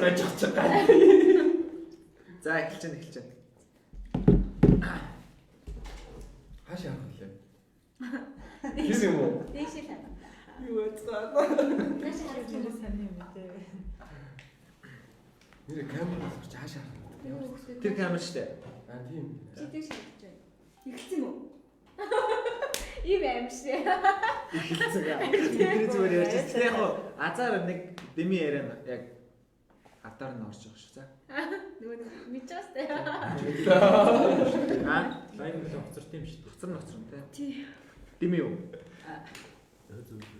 байж байгаа. За эхэлж байна. Хаашаа явах вэ? Тэр юм уу? Дэшил хаа. Юу яцгаа. Нааш харж байгаа Саний юм дээ. Нэр камер авч хаашаа. Тэр камер штэ. Аа тийм. чи дэш хийж байна. Ихсэн юм уу? Ийм аимшээ. Эхэлцэг. Тэр зүгээр ярьж байгаа. Яг азар нэг деми яриа яг хатаар нь орж байгаа шүү. За. Нөгөө мэдчихвээ. Аа, лайв нөлөө хоцорт юм шүү дээ. хоцор тий. Тий. Деми юу?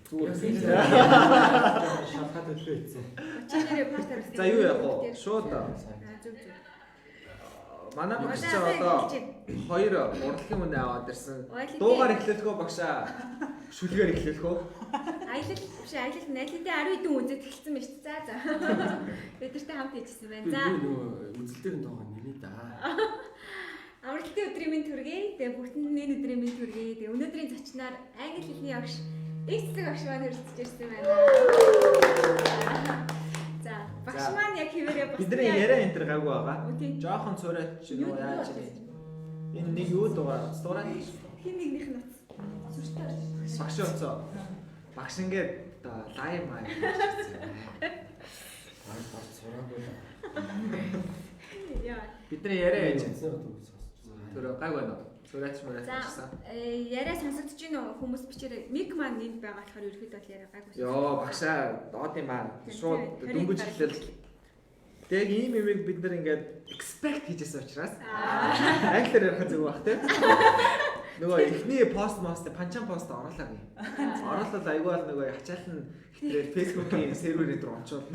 Зүгээр. Шалгаад төлөө ийцэн. Чи нэрээ постэр үстэй. За юу яах вэ? Шууд Зүг. манай багш ч одоо хоёр урлагийн үнэ аваад ирсэн. Дуугаар эхлэлхөө багшаа. Шүлгээр эхлэлхөө. Аялал биш аялал найзлын 10 хэдэн үзэд эхэлсэн байж та. За. Бидэртэй хамт хийжсэн байна. За. Үзэлтээр нь тоогоо нэмээ да. Амралтын өдрийн минь төргий. Тэгээ бүгдний өдрийн минь төргий. Тэгээ өнөөдрийн зочноор англи хэлний багш Дэцэг багш маань хүрэлцэж ирсэн байна. За, багш маань яг хэмээрээ бас Бидний яриа энэ төр гавгүй байгаа. Үгүй. Жохон цорой ч нөө яаж вэ? Энэ нэг юу дугаар дуурай. хин нэгнийх нь утас. Сүртэй. Багш өцөө. Багш ингээд лайв маяг. Аа сураагүй. Яа. Бидний яриа яаж вэ? За. Тэр гайг байна уу? Цоройч мөрөөсөн. Яриа сонсогдож байна хүмүүс бичээрэй. Мик маань энд байгаа болохоор ерөөхдөө бол яриа гайгүй. Йоо, багшаа доод юм аа. Шууд дөнгөж хэлэл. Тэг ийм юмыг бид нар ингээд expect хийжсэн учраас англиар ярих зүг баг тийм. Нөгөө эхний пост панчан пост оруулаа гээ. Оруулаад айгуул нөгөө ачаал нь хэтрээр Facebook-ийн серверээр рүү очоод.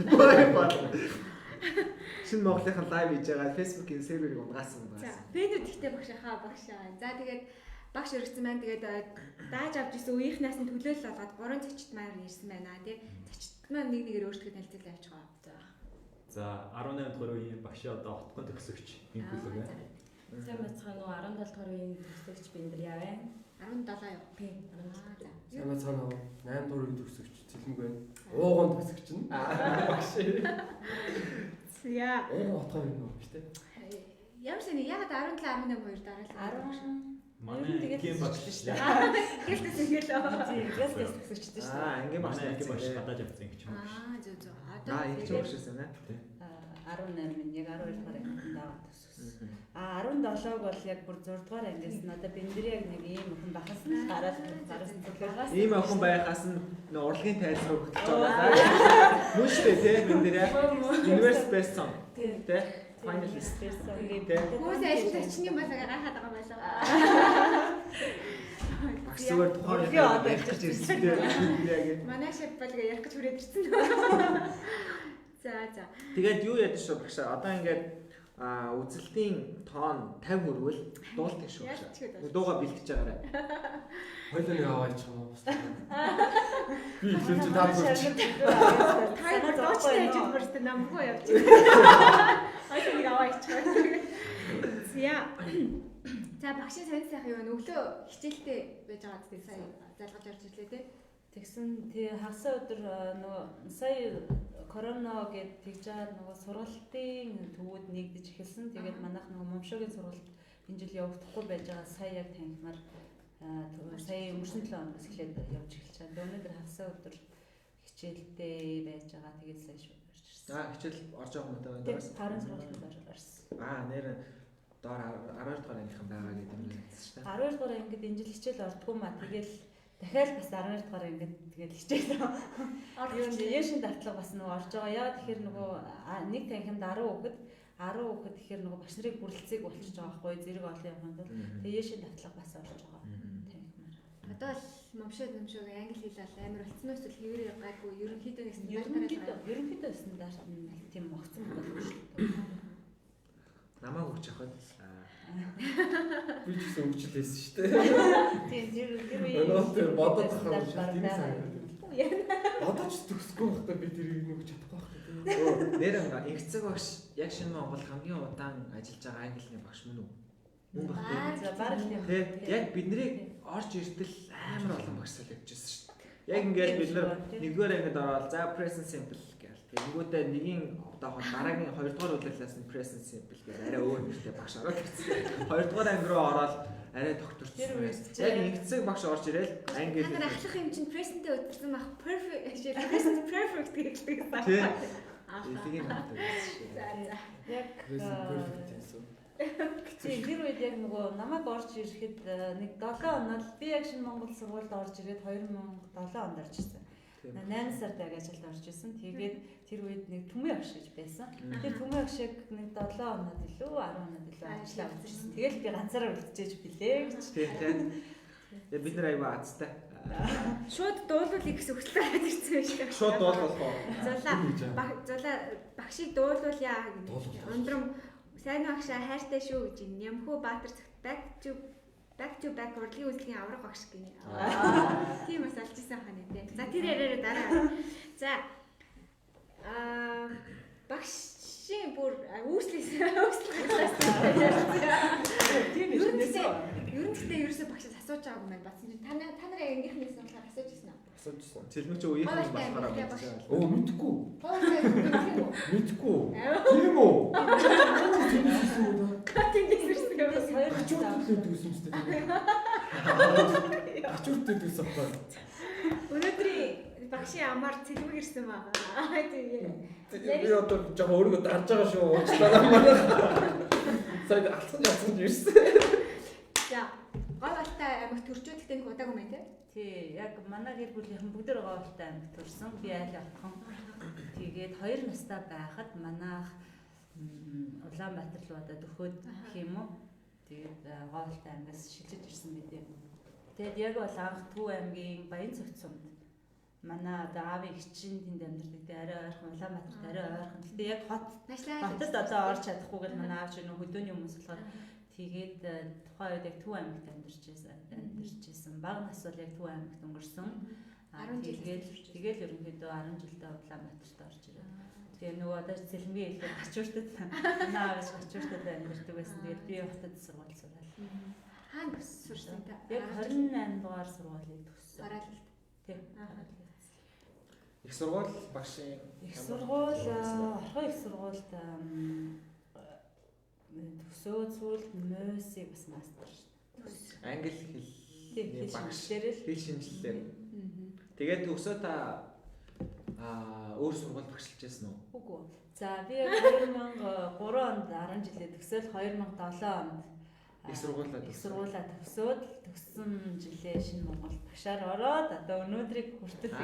Шинэ Монголын лайв хийж байгаа Facebook-ийн серверийг унгаасан За, байсан. фэнүүд ихтэй багшаа багшаа. За тэгээд багш өргөцсөн байна. Тэгээд дааж авч ирсэн үеийнхнээс нь төлөөлөл олгоод 3 зочид маань ирсэн байна тий. Зочид маань нэг нэгээр өөрсдөө танилцуулж авч байгаа. За 18 дугаар үеийн багш одоо хотгон төгсөгч юм билүү вэ? Сайн бацхан нөгөө 17 дугаар үеийн төгсөгч биндэр яваа. 17 юу? Тийм. За. Санаа цаанаа 8 дуурын төгсөгч цэлмэг байна. Ууган төгсөгч нь. Багш. Яа. Утгаар юм уу гэж тэ. Ямар сайн ягаад 17 18 2 дараалал 10 Манай гейм багш шүү дээ. Гэлтэс ингээл. Гээс төгсөгчтэй шүү. Ингээд багш Манай гейм багш байна. гадаад явсан гэж юм багш. Зөө зөө. Их ч багш байсан аа. 18 минь яг 12 дугаар ангид аваад төгссөн. 17-г бол яг бүр 6 дугаар ангиас надад биндэр яг нэг ийм охин бахаас нь гараад байгаа. Ийм охин байхаас нь нөө урлагийн тайлс руу хөтлөж байгаа. Мөн шүү дээ тийм энэ дээрээ. Universe best song. Тийм. Finalist. Хүмүүс ажил зочны болоо гайхаад байгаа байлаа. Багш зүгээр тухайн ярьж гэж ирсэн тийм. Манай шеф болго ярих гэж хүрээд ирсэн. За. Тэгээд юу яд шүү багш. Одоо ингээд үзэлтийн тоон 50 хүрвэл дуулт шүү багш. Дууга бэлтгэж байгаарай. Хойлоо аваач юм уу? Би илүү ч таадгүй. Тайвар доочтой ажил бүртээ намгүй явж байна. Айх нэг аваа ичээ. За багшийн сайн сайхан юу өглөө хичээлтэй байж байгаа гэдэг сая залгаж орж ирлээ те. Тэгсэн тий хагас өдөр нөгөө сая корона гэд тэгж байгаа нөгөө сургалтын төвүүд нэгдэж эхэлсэн. Тэгээд манайх нөгөө момшогийн сургалт энэ жил явагдахгүй байж байгаа сая яг танхимаар сая өнгөрсөн 7 хоногоос эхлээд явж эхэлж байгаа. Өнөөдөр хагас өдөр хичээлтэй байж байгаа. Тэгээд сая шүү орж ирсэн. Хичээл орж байгаа юм даа. Тэгээд гарын сургалтанд орж ирсэн. Нэр доор 12 дугаар ангийнхан байгаа гэдэг юм байна шүү дээ. 12 дугаар ангид энэ жил хичээл ордгоо маа. Тэгэл дахиад бас 12 дугаар ангид тэгэл хичээл. Юу нэ яшин дартлага бас нөгөө орж байгаа. Яа тэгэхээр нөгөө нэг танхимд 10 хүүхэд тэгэхээр нөгөө багш нарыг бүрэлцээг болчихж байгаа байхгүй зэрэг олон явахын тулд тэгээ яшин дартлага бас орж байгаа. Танхимаар. Одоо л момшоод англи хэл ал амар болцсон эсвэл хэвээр гайгүй ерөнхийдөө нэг стандарт ерөнхийдөө стандарт нь тийм огцон болох шүү дээ. Намаа хөгч ахад. Би ч гэсэн өвчлээсэн шүү дээ. Тийм тэр Өнөөдөр бодож байгаа юм шиг байна. Бодож төгсгөө байхдаа би тэрийг нэг чадахгүй байх. Нэр ингээцэг багш яг шинэ Монгол хамгийн удаан ажиллаж байгаа англи багш мөн үү? Мөн баг. За баг л юм. Яг биднийг орж иртэл амар олон багш солиодчихсэн шүү дээ. Яг ингээд бид нар нэгдүгээр ангид ороод за present simple гээл Тэгэнгүүтээ нэгийн одоо дараагийн 2 дугаар удааглаас нь present simple гэдэг арай өөр нэртэй багш ороод ирсэн. 2 дугаар анги руу ороод арай докторчсон. Яг нэгдсэн багш орж ирэл англи. Та нар ахлах юм чинь present-тэй үзсэн байх present perfect гэдэг байна. Тийм надад байсан. За. Яг perfect гэсэн. тийм тэр үед яг нөгөө намайг орж ирэхэд нэг 7 оноо би яг шинэ Монгол сургуульд орж ирээд 2007 онд орж ирсэн. 8 сард яг ажилд орж ирсэн. Тэгээд тэр үед нэг Түмэн багш гэж байсан. Тэр Түмэн багшиг нэг 7 оноод илүү 10 оноод илүү ажиллаа үзсэн. Тэгэл би ганцаараа үлдчихэж билээ гэж. Тийм. Яг бид нар аяга азтай. Шууд дуулуулъя гэсэн хүсэлтэй гараад ирсэн байж таа. Шууд дуулуулах уу? Зулаа багшийг дуулуулъя гэж. Өндрөм сайн багшаа хайртай шүү гэж Нямхүү Баатар цагт back to back урлагийн үзлэгийн авраг багш гинэ. Тийм бас олж исэн хаа нэ. За тэр яриараа дараа. За багшийн бүр үүслээс Тийм биш нээсэн. Ер нь гэхдээ ерөөсөө багшаас асууж байгаа юм байна. Бацсан чинь та нар яг ингэхнээс болохоор асууж ирсэн үү? Асуужсан. Цэлмэг чи үеийнхэн болохоор мэдчихсэн. Оо мэдгүй. Мэдгүй. Тийм үү? Тийм үү? Катинг гэсэн юм. Хоёр Ачууртай дүүсэн үстэй. Ачууртай дүүсэн байна. Өнөөдрийн багшийн амаар цэлмэг ирсэн байгаа. Би одоо жоо өөрийгөө дарж байгаа шүү. Уучлаарай манай. Сайн алцсан ирсэн. За, гол алтай аймаг төрчөөдөлтэй нэг удаагүй мэн тий? Тий, яг манай гэр бүлийнхэн бүгд Говьалтай аймагт төрсэн. Би айл явхан. Тэгээд 2 настай байхад манайх Улаанбаатар руу одоо дөхөөд гэх юм уу. Тэгээд Говьалтай аймагаас шилжиж ирсэн мэдээ. Тэгээд яг бол анх Төв аймгийн Баянцогцсонд манай одоо аавын хчин тэнд амьдардаг. Тэгээд арай ойрхон Улаанбаатарт арай ойрхон. Гэтэ яг хотод одоо орж чадахгүйгээр манай аав ч нөх хөдөөний хүмүүс болохоор тэгээд тухайн үед яг Төв аймагт амьдарч байсан. Бага нас бол яг Төв аймагт өнгөрсөн. Тэгээд ерөнхийдөө 10 жилдээ Улаанбаатарт орж ирээ. Тэгээ нөгөө одоо цэлмгийн хэлээр ачууртад манай аав ачууртад амьдардаг байсан. Тэгээд би хотод сургууль сураад. Хаана сурсан та? Яг 28 дугаар сургуулийг төгссөн. Гараалд. Тийм. Их сургууль багшийн Их сургууль орхон их сургуульд төгсөөд сүүлд нөөсийг бас мастер англи хэл багш дээрэл хэл шинжилэлээр. Тэгээд төгсөө та өөр сургууль багшлж байсан уу? үгүй. За би 2003 онд 10 жилээ төгсөөл 2007 онд их сургуулаа төгсөөд төгссөн жилээ шинэ Монгол багшаар ороод одоо өнөөдрийг хүртэл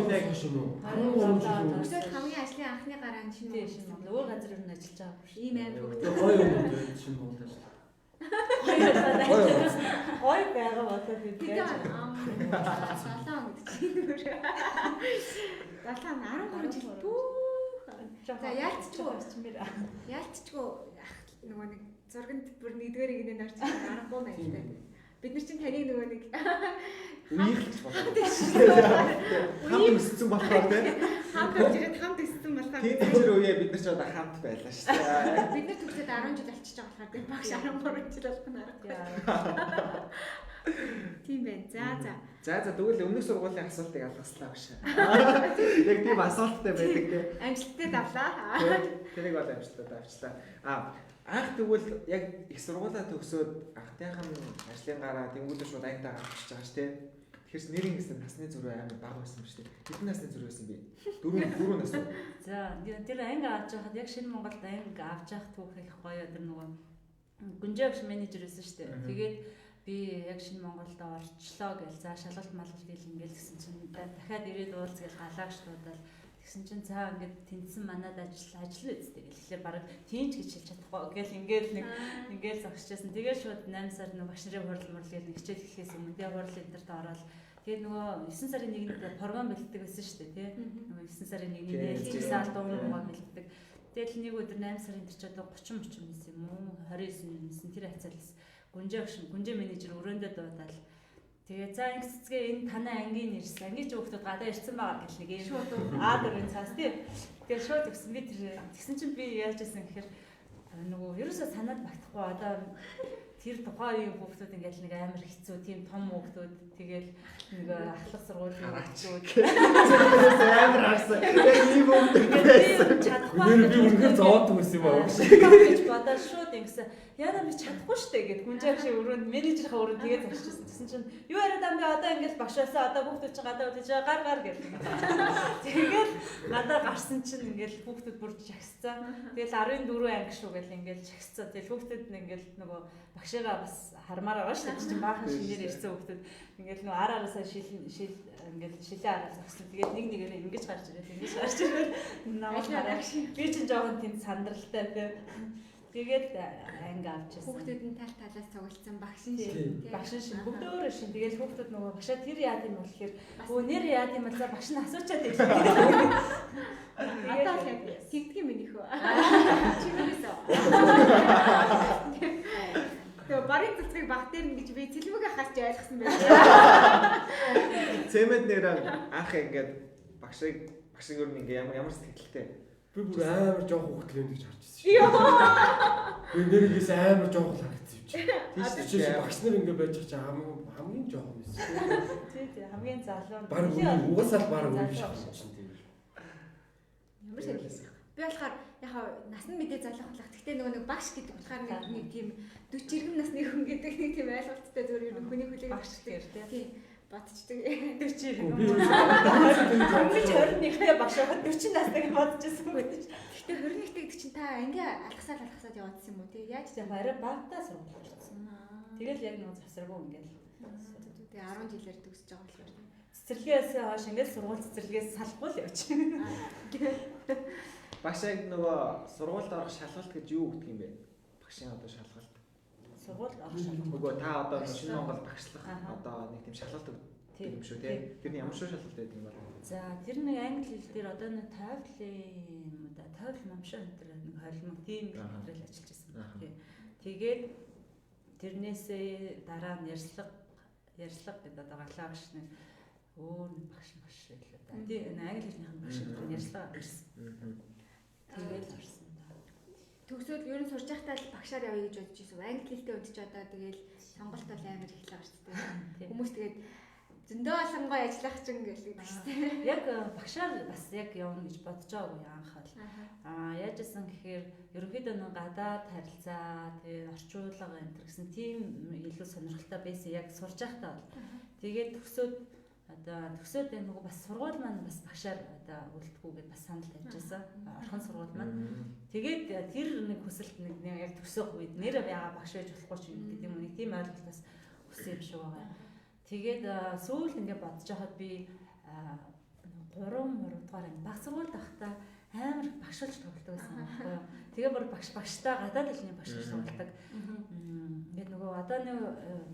яг шин үү? Төгсөөд хамгийн ажлын анхны гараа нь шинэ шинэ өөр газар ер нь ажиллаж байгаа биш. Ийм аим хөвгт. Гоё юм уу? Шин Монгол. Ой байгаа болоо би Тэгээд 7 он гэдэг чинь. 13 жил түүх. За яалтчгүй нөгөө нэг зурганд бүр нэгдүгээр игнэнд орж аргагүй байна. Бид нар чинь таныг нөгөө нэг үеийнхч болоо. Хамт өссөн болохоор тийм. хамт орж ирээд хамт өссөн болохоор Тэр үеэ бид нар ч одоо хамт байлаа шүү дээ. бид нар төгсөөд 10 жил болчихж байгаа болохоор тийм багш 13 жил болох нь аргагүй. Тийм байна. За тэгвэл өмнөх сургуулийн асуултыг алгаслаа багш. Яг тийм асуулттай байдаг тийм. Амжилттай давлаа. Тэрийг бол амжилттай давчлаа. Анх тэгвэл яг их сургуулаа төгсөөд анхныхан ажлын гараа тэнгуүлээ шууд ангидаа авчиж байгаа ш тийм. Тэгэхээр нэрийн гэсэн насны зөрүү амар бага байсан шүү дээ. Хэдэн насны зөрүү байсан бэ? 4 нас уу? За тэр анги авч байхад яг шинэ Монголд анги авч явах түүх их гоё тэр нөгөө гүнжээгш менежер байсан шүү дээ. Тэгээд би яг шинэ Монголд орчлоо гэл за шалгалт малгалт гэл ингээл гэсэн чинь дахиад ирээд уулз гэл галаагчлуудаад тэгсэн чинь цаа ингээд тэнцсэн манад ажил үсттэй гэл тэгэхээр баг тийч гэж хэлж чадахгүй гэл ингээл зогсчихсан. Тэгээд шууд 8 сард нэг багш нарын хурал мурал гэл хичээл эхлэхээс өмнө би хурал энтерт ороод тэгээд нөгөө 9 сарын 1-нд програм бэлтдэг байсан шүү дээ тий. Нөгөө 9 сарын 1-ний нээлттэй сар дуумаа бэлтдэг. Тэгэл нэг өдөр 8 сарын тэр ч одоо 30 байсан юм уу 29 тэр хацаалс гүнжээ менежер өрөөндөө дуудаад тэгээ за ингэ цэцгээ энэ танай ангийн нэрс ангийн ч хүүхдүүд гадаа ирсэн байгаа гэх нэг юм шууд А4-ын цаас тий. Тэгээ шууд өгсөн би тэр тэгсэн чинь би яаж яасан гэхээр нөгөө ерөөсөө санаад багтахгүй одоо тэр тухайн үеийн хүүхдүүд ингээл нэг амар хэцүү тийм том хүүхдүүд тэгэл нэг ахлах сургуулийн хүүхдүүд амар харсан. Яг ийм юм байсан. чадахгүй би үнэхээр зовоодог байсан юм аа. гэж бодоод шууд ингэсэн. Яна би чадахгүй штэ гэд гүнжаах шиг өрөөнд менежерийнхаа өрөөнд тэгээд зарчижсэн. Тэсэн чинь юу яриад амга одоо ингээл багшаасаа одоо хүүхдүүд чинь гадаа үдэж гар гэл. Тэгээд гадаа гарсан чинь ингээл хүүхдүүд бүр жагсцсан. Тэгэл 14 анги шүү гэл ингээл жагсцсан. Тэгэл хүүхдүүд ингээл нөгөө багшаагаа бас хармаар байгаа шүү дээ. Чинь баахан шинээр ирсэн хүүхдүүд ингээл нөгөө араасаа шил ингээл шилээ араас авсан. Тэгээд нэг нэгээр ингэж гарч ирээд намайг хараад би чинь жоохон тийм сандралтай тийм. Тэгээд анги авчихсан. Хүүхдүүд нь тал талаас цугласан багшин шиг. Багшин шиг бүгд өөрөө шин. Тэгээд хүүхдүүд нөгөө багшаа тэр яад юм бол гэхээр өө нэр яад юм бол багш нь асуучаад байсан. Одоо л тэгдэг юм минийх үү? Чи нүгээс. Тэгээ барыг цэцгийг баг дээр ингэж би цэлмэг хасч ойлгосон байна. Цемент нэр анх ингээд багшиг өөр нэг ямар сэтгэлтэй. Би бүр амар жоох хөтлөнд гэж харж ирсэн шүү. Би нэрээс амар жоох харагдсан юм чи. Тийм ч багш нар ингэ байж байгаа хамгийн жоох юм байсан. Тий хамгийн залуу. Баг угаасаа баг үгүй шахсан тийм. Ямар сонио. Би болохоор яг нас нь мэдээ залуухлах. Гэхдээ нөгөө нэг багш гэдэг болохоор нэг тийм 40 иргэм насны хүн гэдэг нэг тийм ойлголттой зүгээр ер нь хүний хүлээг багш гэр тий. Бодчдаг. 40 Өнгөж 21-тэй багш аваад 40 настай бодчихсон юм гэж. Гэхдээ 21-тэй гэдэг чинь та ингээ алгасаад яваадсан юм уу тий? Яаж яг арай багтаа сургууль болсон. Тэгэл яг нэг засаргүй ингээл. Тэгээ 10 жилээр төгсөж байгаа болохоор тий. Цэцэрлэгээс хойш ингээл сургууль цэцэрлэгээс салахгүй л явж. Багшаа нөгөө сургуульд орох шалгалт гэж юу гэдэг юм бэ? Багшийн одоо шалгалт. Сургуульд орох шалгалт. Нөгөө та одоо шинэ Монгол багшлах одоо нэг тийм шалгалт өгдөг юм шүү тий. Тэр ямар шүү шалгалт байдаг юм бол. За тэр нэг англи хэл дээр одоо нэг TOEFL-ийн юм да TOEFL намшаа энэ нэг холимог тийм хэлбэрээр ажиллаж байсан. Тэгээд тэрнээсээ дараа нь ярьслага гэдэг одоо галаагч нэг өөр нэг багш байлаа да. Тийм англи хэлнийхэн багш ярьслага ирсэн. Тэгээд орсон да. Төгсөөд ер нь сурж байхдаа л багшаар явъя гэж бодож ирсэн. Англи хэлтэй өдөж одоо тэгэл сонголт бол амар их л байгаа шүү дээ. Хүмүүс тэгээд зөндөө олонгой ажиллах чинь гэл гэдэг шүү дээ. Яг багшаар бас яг явна гэж бодож байгаагүй анх бол. Яаж исэн гэхээр ерөнхийдөө нэг гадаад харилцаа тэгээ орчуулга энэ гэсэн тийм илүү сонирхолтой байсан яг сурж байхдаа бол. Тэгээд төгсөөд нөгөө бас сургууль маань бас багшаар одоо үлдэхгүйгээд бас санал тавьжсэн. Орхон сургууль маань. Тэгээд тэр нэг хүсэлт нэг яг төгсөх үед нэр яага багш байж болохгүй ч гэдэг юм нэг тийм ойлголт бас хүссэн юм шиг байгаа. Тэгээд сүүлд ингээд бодож байхад би 3 дугаар анги баг сургуульд байхдаа амар багшуулж тоглодог байсан байхгүй юу. Тэгээ бүр багштай гадаад хэлний багш гэж тоглодог. Ингээд нөгөө одоо нэг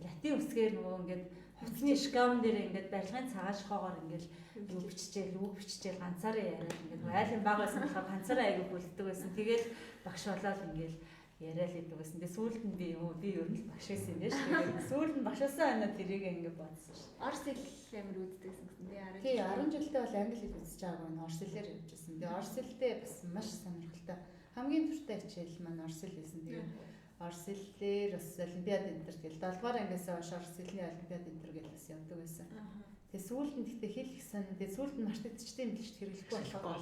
латин үсгээр нөгөө ингээд хувцсны шкаф дээр ингээд барилгын цагаан шохоогоор ингээд юу биччихэл ганцаараа яриад ингээд айлын баг байсан болохоор ганцаараа аягүй бүлддэг байсан. Тэгээд багш болоод ингээд яриад идэг байсан. Тэгээ сүүлд нь би ер нь багш байсан юм биш. Тэгээд сүүлд нь багшаасаа анаа тэрийг ингээд бодсон ш. Орос хэл амар үүддэгсэн гэсэн тийм. Тий 10 жилдээ бол англи хэл үзэж байгаа нь орос хэлээр явж байсан. Тэгээ орос хэлтэй бас маш сонирхолтой. Хамгийн туртай хичээл маань орос хэл байсан. Тэгээд орос хэлээр бас олимпиад энэ төр гэл 7 дугаар ангиас хойш орос хэлний олимпиад энэ төр гэл бас явдаг байсан. Тэгээ сүүлд нь гэхдээ хэл их сан. Тэгээ сүүлд нь мартагдчихтэй юм л шүү дээ хэрэглэхгүй болохоор.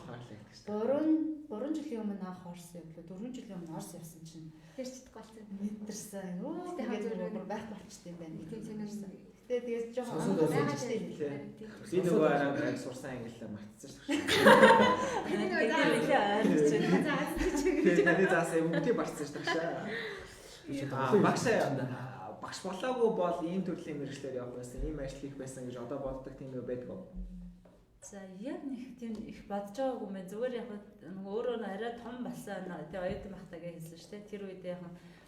3 жилийн өмнө анх орос явлаа. 4 жилийн өмнө орос явсан чинь тэр чадахгүй болсон. мэдэрсэн. Тэгээд бүр байх болчтой юм байна. Тийм сонирхсан. Тэгээд жоохон байгаадтэй хэлээ. Би нөгөө арай сурсан ангиллаа мартсан шүү. Тэгээд заасан өвдөө барцсан шүү. Багш болоогүй бол ийм төрлийн мэргэжлэр явах байсан, ийм ажил хийх байсан гэж одоо боддог тийм үү байдаг уу? За яг нэг тийм их бодож байгаагүй мэн зүгээр яг нөгөө өөрөө арай том болсон. Тэгээ оюутан байхдаа хэлсэн шүү дээ. Тэр үед яг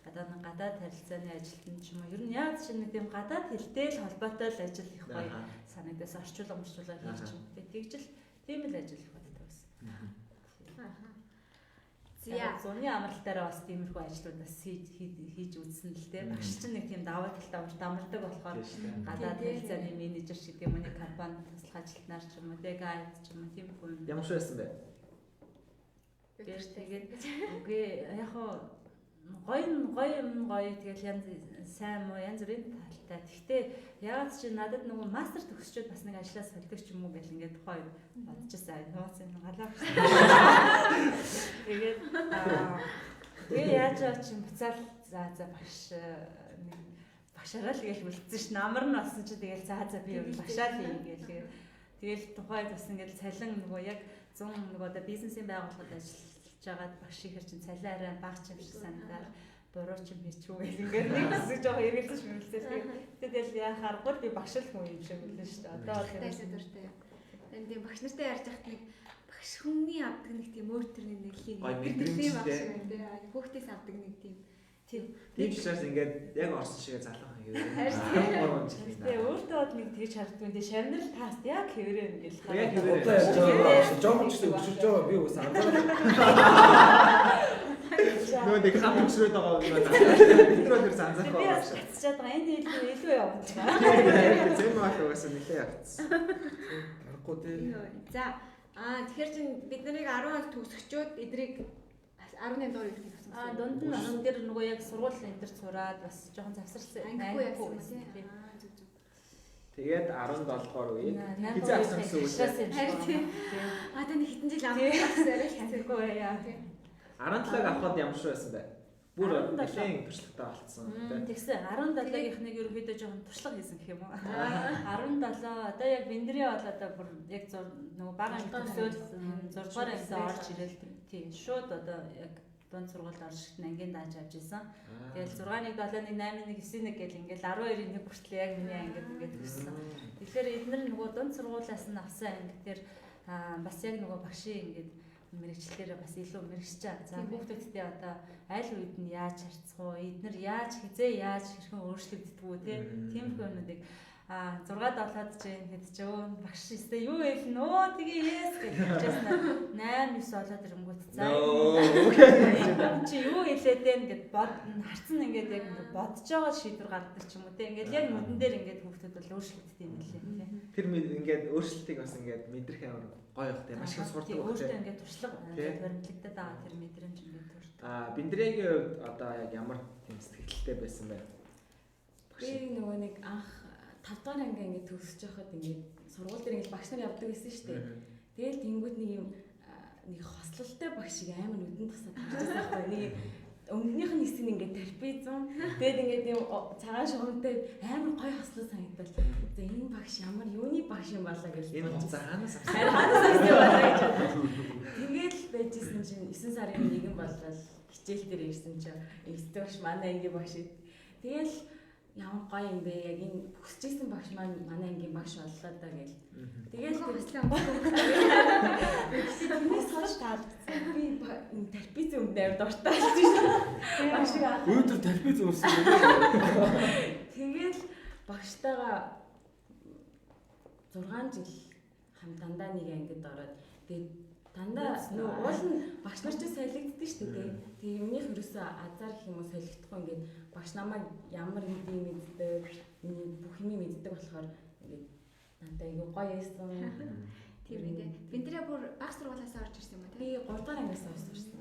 одоо нэг гадаад харилцааны ажилтнууд ч юм уу ер нь яаж ч нэг тийм гадаад хэлтэй л холбоотой л ажил их гоё санагдаас орчуулга хийчих юм. Тэгжэл тийм л ажил их боддог байсан. За зуны амралтаараа бас тиймэрхүү ажлууд бас хийж үзсэн л дээ. Багш чинь нэг тийм даваа талтай урт амардаг болохоор гадаад харилцааны менежер шиг юм нэг компанид туслах ажилтнаар ч юм уу тэг гайд ч юм уу тиймэрхүү юм. Ямар шиг байсан бэ? Тэгээд үгүй яг хоо гоё тэгэл янз сайн муу янз бүрийн талтай. Гэхдээ яагаад чи надад нөгөө мастер төгсчөөд бас нэг ажлаа солидог ч юм уу гэл ингээд гоё бодчихсан. Нууц юм галаа. Тэгээд тэгээ яаж чи буцаал за багшаараа л гээл үлдсэн ш. Намар нь болсон чи тэгэл за би багшаа л юм гээл. Тэгэл тухайд бас ингээд цалин нөгөө яг 100 нөгөө одоо бизнесийн байгууллагад ажиллаж байгаад багш ихэр чинь цалин арай бага ч юм шиг санагдаад буруу ч юм хийчихв гэх ингээд нэг хэсэг жоохон эргэлзэж мөрөлцөө. Тэгэл яхаар би багш л хүн юм шиг үлдэн шүү дээ. Одоо бол дуртай. Энд тийм багш нартай ярьж байхад нэг багш хүмүүний авдаг нэг тийм өөр төрний нэг лиг мэдрэмжтэй багш юм дээ. Хүүхдээс авдаг нэг тийм шээс ингээд яг орсон шигээ залах юм гээд. Тэгээ өөртөө бол нэг тэгж харагдсан. Тэгээ шавнал таст яг хэврээ ингээл. Яг хэврээ. Одоо яаж байгаа жоохон ч өчөж байгаа би бас анзаараад. Нөө нэг хам өчрөөд байгаа юм байна. Тэр бол тэр анзаарах би бас гацчаад байгаа. Энд илүү яваад байгаа. Зэм мах угаасаа нэлээ явцсан. Харахгүй дээ. За тэгэхээр чинь бид нарыг 10 он төгсгчөөд эдрийг 18 дугаар үлдэх гэсэн. Дунд нь орон дээр нөгөө яг сургууль энэ төр сураад бас жоохон завсарсан. Ангигүй явсан тийм. Тэгээд 17 дугаар үед хизээ авсан гэсэн үг. Одоо нэг хэдэн жил амжсан арай хэцүүгүй яа. 17-г авахд ямар шүү байсан бэ? Бүр нэлээд туршлагатай болцсон. Тэгсэн 17-гийнхныг ерөөхдөө жоохон туршлага хийсэн гэх юм уу? 17 одоо яг биндрээ бол одоо бүр яг нөгөө бага төгсөөл 6 дугаар ангид орж ирэл тийм шууд одоо яг дунд сургуульд орж ангийн дааж авч исэн. Тэгэл 6-1 7-1 8-1 9-1 гэл ингээл 12-1 хүртэл яг миний ангид ингээд төгссөн. Тэгэхээр эдгээр нөгөө дунд сургуулиас нь авсан анги дээр бас яг нөгөө багшийн ингээд мэрэгчлэрээ бас илүү мэрэгч чаа. За хүүхдүүдтэй одоо аль үед нь яаж харьцах вэ? Эднэр яаж хизээ яаж хэрхэн өөрчлөгддөг вэ те? Тиймэрхүү юмнуудыг 6-7-д чинь хэд ч өө багш өстэй юу вэ нөө тэгээ yes гэж хэлжсэн 8-9 болоод ирэнгүүт за чи юу хэлээд вэ гэд харцсан ингээд яг бодож байгаа шийдвэр гаргадаг ч юм уу те ингээд яг нүдэн дээр ингээд хүүхдүүд бол өөрчлөгддөг юм лээ те тэр ингээд өөрчлөлтийг бас ингээд мэдрэх амар гоё бах те маш их сурдаг байх те өөртөө ингээд туршлага баримтлагдаад байгаа тэр мэдрэмж ингээд төрдөг биндрээгийн хувьд одоо яг ямар тийм сэтгэлтэй байсан бэ би нөгөө нэг анх 5 дахь анги ингээд төгсөж байхад ингээд сургууль дээр ингээд багш нар явдаг гэсэн шүү дээ. Тэгэл тэнгууд нэг юм нэг хослолтой багшиг амар нүдэн тусаад харж байгаа байхгүй. Нэг өмнөх нь хэсэг нь ингээд терпизм. Тэгэд ингээд юм цагаан шугамтай амар гоё хослоо санагдал. За энэ багш ямар юуны багш юм болоо гэж. Энэ хуцаа хаанаас авсан? Хаанаас авсан болоо гэж. Тэгэл байжсэн чинь 9 сарын 1 болол хичээл дээр ирсэн чинь эцэг багш манай анги багш. Тэгэл ямар гоё юм бэ яг энэ хүсчихсэн багш маань манай ангийн багш боллоо да гэл. Тэгэл хөслөө. Тэрнээс хойш таалагдсан. Би энэ терпиц өмнө амар дуртай болсон. Багшиг аа. Өөдөр талбай зүүсэн юм. Тэгэл багштайгаа 6 жил дандаа нэг ангид ороод тэгээд дандаа нөө уул нь багш нар ч солигддөг шүү дээ. Тэгээ юмных ерөөсөө азар гэх юм уу солигдохгүй ингээд багш намайг ямар юм мэддэг бүх юм мэддэг болохоор ингээд дандаа айгу гоё байсан. Тийм ээ. Биндрээ бүр баг сургуулиас орж ирсэн юм уу? Би 3 дахь ангиас орж ирсэн.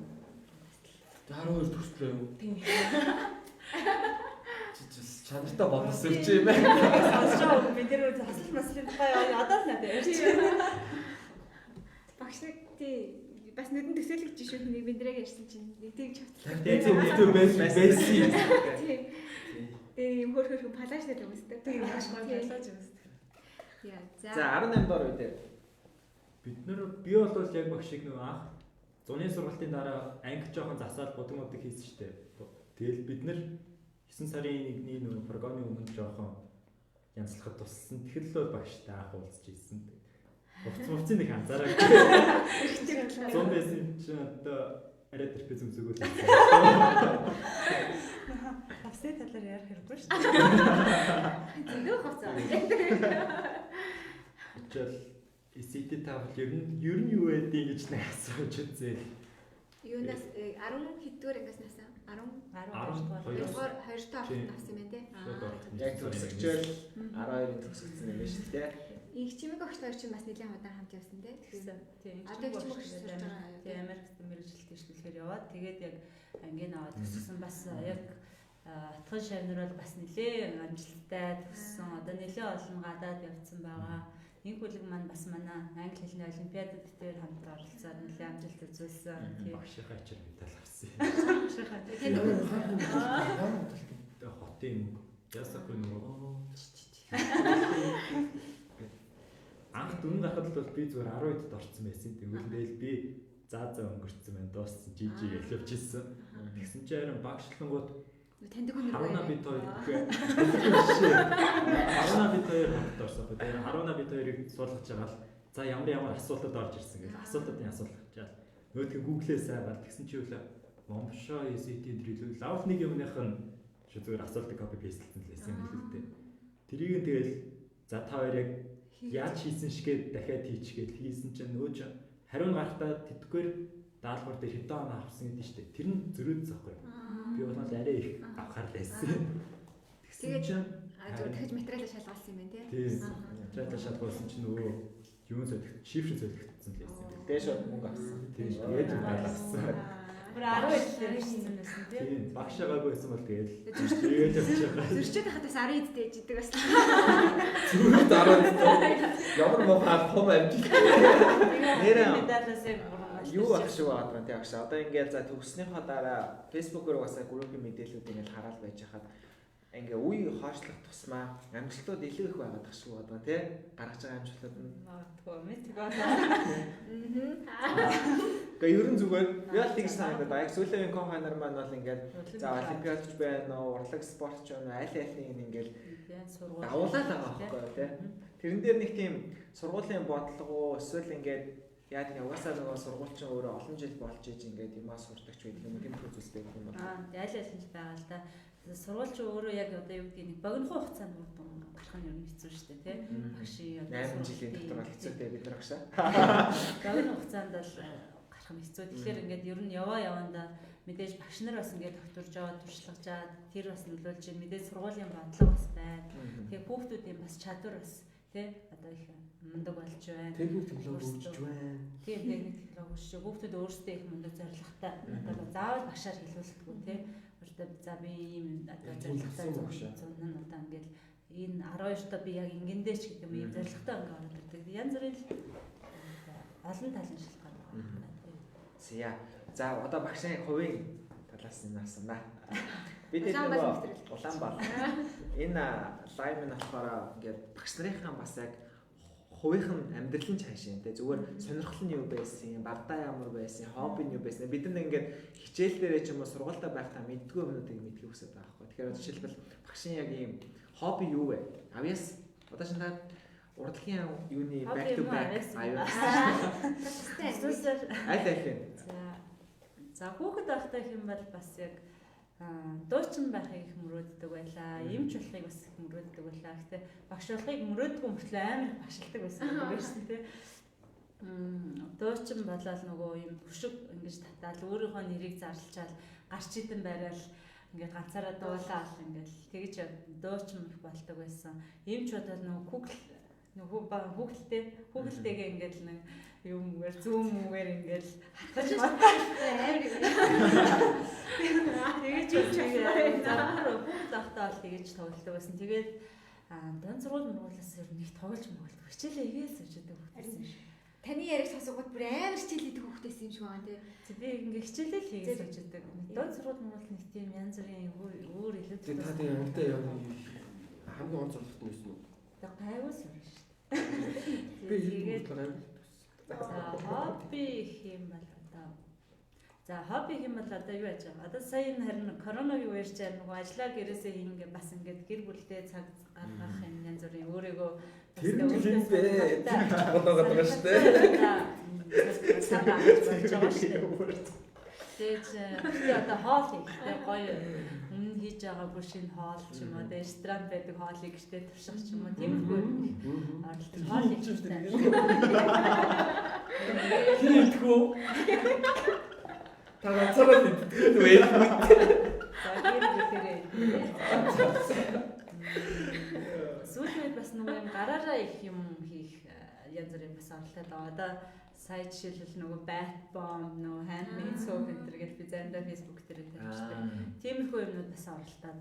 12 төгслөө юу? Тийм. Чанартай бодос ирж юм байна. сонсож бид нэр засал маслын тухай одоо л надад ярьж байна. Багш нар тий бас нүдэн төсөөлөгч шүү хүнийг биндрэг ярьсан чинь нэг тэгж хавтлаа. Тийм видео байсан. Тий юм хөрхөр палаш дээр өмсдөг. Тийм маш гоё байлаа ч юмс. Яа. За 18 доор үү дээр бид нар би бол яг багш шиг нөгөө анх зуны сургалтын дараа анги жоохон засаад бодог хийсэн шүү дээ. Тэгэл бид нар 9 сарын 1-ний нөгөө программын өмнө жоохон янзлахад туссан. Тэгэхэл л багштай анх уулзж ирсэн. Хувцсан нэг анзаараа. 100 байсан чинь одоо арай терпизм зүгүүл. Хавсны талаар ярих хэрэггүй шүү дээ. Зөндөө хавцаа. Ачаал SAT тавал ер нь юу байдгийг гэж нэг асууж үзээ. Юунаас 10 хэдгээр ангиас наса 12 дугаар 2 тоо авсан юм те. яг төгсөгчөөл 12-ын төгсөгцсөн юм шүү дээ. Их чимэг огчлоор чинь бас нэлээд удаан хамт явсан те. Тэгсэн. Тийм. Одоо их чимэг огчлоор тийм Америкт мэрэгчлэлтэй ишлэхээр яваад яваад тэгээд яг ангийн аваад төгссөн бас яг атгын шавнар бол бас нэлээ амжилттай төгссөн. Одоо нэлээ олон гадаад явцсан байгаа. Энэ бүлэг маань бас манай англи хэлний олимпиадад дээр хамт оролцоод нэлээ амжилт үзүүлсэн. Тийм. Багшийнхаа ачаар медаль авсан. Багшийнхаа. Хотын ясахгүй нөгөө анх дүн гахад бол би зүгээр 10-д орсон байсан. Тэгвэл би заа өнгөрцөн байна. Дууссан жижиг гэж явж ирсэн. Тэгсэн чинь харин багшлангууд таньдаг хүн Харуна бит хоёр хамт орсон. Тэгээд Харуна бит хоёрыг суулгаж байгаа л за ямар асуултад орж ирсэн гэх асуултуудын асуулт авчаад нөгөөдгөө гуглээ сайгаад тэгсэн чи үл момшоо ECT дрилүү лав нэг юмных нь зүгээр асуултыг копи пейстлсэн л байсан юм л үү. Тэрийг нь тэгэл за та хоёр яг яаж хийсэн шигээ дахиад хийчихгээд хийсэн чинь нөөж хариу гарахтаа тэтгэгээр даалгавар дээр хэдэн оноо авсан гэдэг нь шүү дээ. Тэр нь зөрөөд зөхгүй. Би бол арай их авахар байсан. Тэгсэн чинь дахиж материалаа шалгуулсан юм байна тий. Тийм. Материалаа шалгуулсан чинь нөгөө юм солигдсон, шифр солигдсон л байсан. Дээш мөнгө авсан. Тийм. Тэгээд авсан. Бүр 10 дээр хийсэн байсан тий. Тийм. Багшаагаа байсан бол тэгээд тэгээд явж байгаа. Зөрчөөд хахад бас 10 дэж идэг бас. Зүрх дараа ямар мохаа том амжилт. Нэрээ медалаасаа юу ах шүү аа тий агш. Одоо ингээд за төгснөхийн дараа Facebook-оор бас группийн мэдээлэлүүд ингээд хараал байж хахад ингээ үе хоошлох тусмаа амжилтууд илүү их байгаад тах шүү одоо тий гаргаж байгаа амжилтууд нь магадгүй мэдгүй. Гэхдээ ерөн зүгээр яа тэгж санагдаад байгаа. Сүүлийн компаниар маань бол ингээд за олимпиадч байна уу, урлаг спортч байна уу, аль аль ингээд давуулаад байгаа байхгүй тий. Тэрэн дээр нэг тийм сургуулийн бодлого эсвэл ингээд яг нэг угаасаа нөгөө сургуульчин өөрөө олон жил болж иж ингээд юмаа сурдаг ч байдаг юм тийм зүйлстэй юм байна. Аль аль нь байгаа л да. Сургуульч өөрөө яг одоо юу гэдэг нэг богино хугацаанд гарах нь ер нь хэцүү шүү дээ тий. Багшийн 8 жилийн дотор хэцүүтэй бид нар агшаа. Богино хугацаанд бол гарах нь хэцүү. Тэгэхээр ингээд ер нь яванда мэдээж багш нар бас ингээд докторж аваад туршлагаж аваад тэр бас нөлөөлж байна. Мэдээж сургуулийн бодлого бас байна. Тэгээ хүүхдүүдийн бас чадвар бас тий одоо их мундаг болж байна. Техник технологи хөгжиж байна. Тийм техник технологи хөгжиж хүүхдүүд өөрсдөө их мундаг зорилготой. Одоо заавал багшаар хэлүүлэхгүй тий. За би ийм одоо зорилготой зүүн нь одоо ингээд энэ 12 та би яг ингэндээ ч гэдэг юм ийм зорилготой ингээ ороод ирдэг. Янз бүрийн олон талын шалтгаан байна. Зя. За одоо багшийн хувийн талаас нь асуунаа. Бид нөгөө Улаанбаатар энэ лайв нь болохоор ингээд багш нарын бас яг хувийнхан амьдралын чаашаа те зүгээр сонирхол нь юу байсан, бардаа ямар байсан, хобби нь юу байсан. Бид нар ингээд хичээл дээрээ ч юм уу сургуультай байхдаа мэдгүй юмнуудыг мэдхийг хүсэж байгаа байхгүй. Тэгэхээр жишээлбэл багшийн яг ийм хобби юу вэ? Авьяас одоо шинэ урлагийн юуны back to back авьяас. Аль. За хүүхэд байхдаа их юм бол бас яг дуучин байхыг их мөрөөддөг байлаа. Эмч болохыг бас их мөрөөддөг байлаа. Гэтэ багш болохыг мөрөөддөг мөртлөө амар багшилдаг байсан гэсэн тий. Дуучин болоод нөгөө юм хөшөг ингэж татаал өөрийнхөө нэрийг зарлчаал гарч идэн байрал ингээд ганцаараа дуулаад ингээд тэгж дуучин их болдог байсан. Эмч бодоод нөгөө хүүхэлтэйгээ ингээд нэг юмгээр зүүн мүгээр ингээл хатгаж тэгэж замаар бүгд ахтаал тэгэж тоглолдог байсан. Тэгээд дан сургууль мөргуулаас ер нь их тоглож мөглөв. Хичээлээ игээл суудаг хүүхдсэн шүү. Таны яриг сонсоход бүр амар хичээл хийдэг хүүхдээс юм шиг байна тий. Би ингээ хичээлээ л хийгээл суудаг. Дан сургууль мөргуул нэг тийм янз бүрийн өөр илүү Тэгээд та тийм ангитай яг хамгийн онц зорилгот нь байсан уу? Тэгээд гайваас юм шүү. Би тэгээд хобби юм бол одоо за хобби юм бол одоо юу яаж байгаа. Одоо сая энэ харин коронавигийн үеэр ч нөгөө ажлаа гэрээсээ хийнгээ бас ингээд гэр бүлтэй цаг гаргах юм янз бүрийн өөрийгөө тэр нь бэ. Бодоод байгаа шүү дээ. Цаг авч болж байгаа шүү дээ. Тэгээд одоо хоол хийхдээ гоё өмнө хийж байгаа бүр шинэ хоол ч юм уу одоо ресторан байдаг хоолыг гэртээ турших ч юм уу тиймэрхүү оролдож хоол хийхдээ. Хийдгүү. Та ганцаараа хийдэг вэ? Сүүлийн бас нөгөө юм гараараа их юм хийх янз бүрийн бас оролдоод байгаа. Одоо сая жишээлбэл нөгөө байт бомб нөгөө handmade soap энэ төр гэж бид гэдэг заримдаа Facebook дээр тавьчихдаг. Тиймэрхүү юмнууд бас оролдоод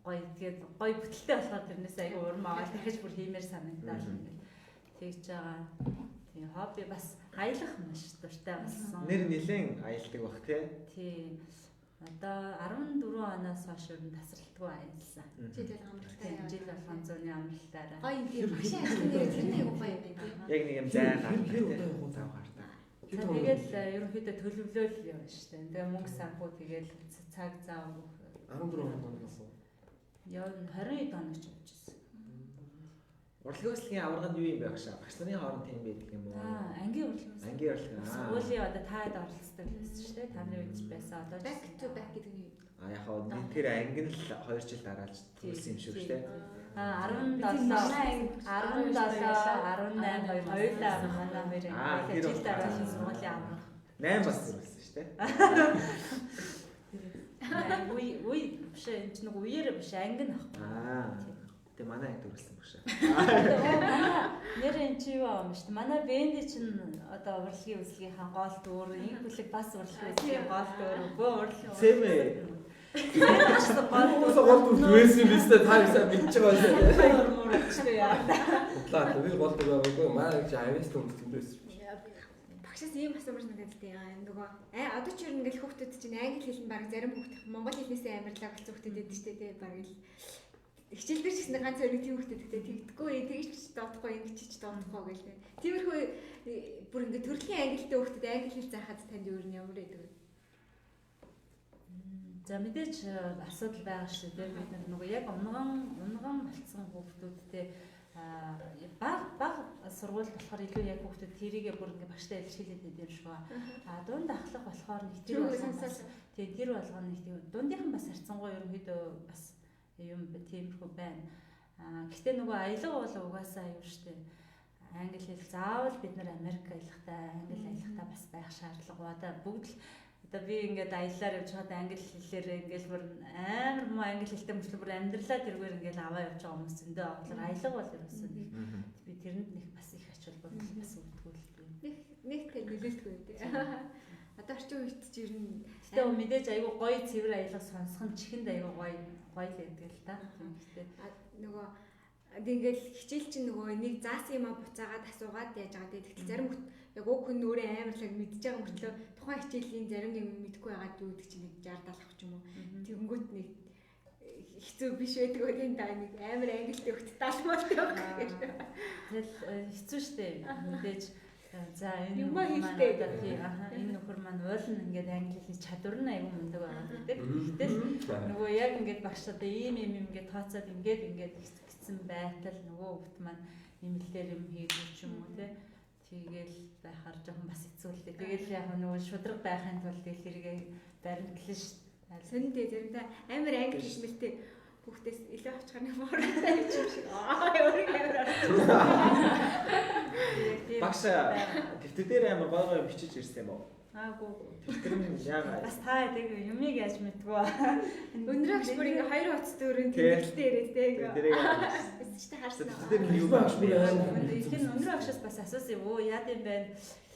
гоё тэгээд гоё бүтэлтэй болохоор тэрнээс аягүй урмаагаад дахиж бүр хиймээр санагдаад ингээл тэгж байгаа. Тийм хобби бас аялах маш дуртай болсон. Нэр нилээн аялдаг бах тий. Одоо 14 оноос хойш ер нь тасралтгүй аялсан. Жил амралтай. Жил болгон зууны амралтаараа. Гоё юм тийм багшаа ажлын нэр тэр нэг гоё юм байна. Яг нэг юм зай гардаг. Зав гардаг. Тэгээд ерөнхийдөө төлөвлөөл явна шүү дээ. Тэгээ мөнгө санхүү тэгээд цаг зав 14 оноос яа 20 онооч явчихсан. Урлагийн өсөлтийн аварганд юу юм бэ багшаа? Багш нарын хооронд тийм байдаг юм уу? Ангийн урлагийн өсөлт. Ангийн урлагийн. Сүүлийн одоо таад оролцдог байсан шүү дээ. Таны үед байсан одоо Back to back гэдэг нь юу? Яг хаа тэр анги л 2 жил дараалж төлсөн юм шиг шүү дээ. 17 18 хоёулаа манай хоёрын жил дараалсан сургуулийн аврах. 8 бас зөвлөсөн шүү дээ. Үе биш энэ ч нэг үеэр биш анги нь ахгүй. Тэгээ манай анги төрүүлсэн багшаа. Нэр энэ чи юу юм шүү дээ. Манай бэнди чинь одоо урлагийн өсөлгийнхаа гол дүр, инх бүлэг бас урлагийн өсөлгийн гол дүр, өгөө урлагийн. Сэмээ. гол дүр байсан юм биш үү? Та юусаа мэдчихэж байгаа юм. Муурчтэй яа. Удлаа тэр гол дүр байгаагүй манай чи авьяас төмөс. Багшаас ийм асуумар надад тийм нөгөө одоо ч ер нь ингээл хүүхдүүд чинь англи хэл нь баг зарим хүүхд монгол хэлнээсээ амарлаа болцсон хүүхдүүд байдаг шүү дээ баг л хичээл дээр ч гэсэн ганц өргөд тийм хүүхдүүдтэй тэгдэггүй тэгж доодохгүй ингэж ч доодохгүй гэлээ. Тиймэрхүү бүр ингээд төрөлхийн англитэй хүүхдүүд англи хэл заахад танд юу юм ямар байдаг вэ? За мэдээч асуудал байгаа шүү дээ. Бид нөгөө яг унган болцсон хүүхдүүдтэй баг сургууль болохоор илүү яг хүүхдүүд тэрийгээ бүр ингээ багштай илэрхийлээд байдаг юм шиг ба. Дунд ахлах болохоор нэг тэр болгоно нэг тийм дундийнхан бас харьцангуй ерөнхийдөө бас юм тиймэрхүү байна. Гэхдээ нөгөө аялга бол угаасаа юу штэ. Англи хэл заавал бид нар Америк аялахтаа, англи аялахтаа бас байх шаардлага ба. Бүгд л одоо би ингээд аяллаар явж байгаад англи хэлээр ингээд бүр амар муу англи хэлтэй мөрчлөө бүр амьдралаа тэргээр ингээд аваа явж байгаа хүмүүс зөндөө авахлаар аялга бол ерөөсөн би тэрэнд нэг бас их ач холбогдол бас үүдгүүлдэг. Нэг тэл нөлөөлтгүй үү? Одоо орчин үед ч ер нь тэгээ мэдээж айгүй гоё цэвэр аялга сонсох нь чихэнд айгүй гоё байдаг л та. Тэгмээ нөгөө ингээл хичээл чинь нөгөө нэг заасан юм буцаагаад асуугаад яаж байгаа гэдэг. Зарим яг уг хүн өөрөө амарлаг мэдж байгаа мөртлөө тухайн хичээлийн зарим нэг мэдэхгүй байгаад юу гэдэг чинь нэг 60 70 ч юм уу. Тэнгүүт нэг хэцүү биш байдаг үү энэ даа нэг амар ангилтэй хөлт талмалтай байгаа гэх. Тэгэл хэцүү шттэ мэдээж за энэ юм хэлтэй энэ нөхөр маань уйлн ингээд англи хэлний чадвар нь аюу мундаг байгаа гэдэг. Гэтэл нөгөө яг ингээд багш одоо ийм ингээд тооцоод ингээд гисэн байтал нөгөө хөлт маань нэмэлтээр юм хийдэг ч юм уу те. Тэгэл байхаар жоохон бас хэцүүлээ. Тэгэл яг нөгөө шудраг байхын тулд тэрийг баримтлан ш. Сонин дээ заримдаа амар англи хэлмэлтэй хүүхдээс илүү авчихар нэг моралтай юм шиг. Багш төвтөдөр амар гой бичиж ирсэн юм уу? Аагүй. Тэр нь яагаад? Бас та яг юмыг яаж мэдгүй. Өндрөөч бүр ингээ 2 утас дөрөв тэмдэглэлтэй ирээд те ингээ. Тэрийг өсчтэй харсан. тэр нь юу багш бүр Тэгэхээр өндөр агшаас бас асуусан юу яад юм бэ?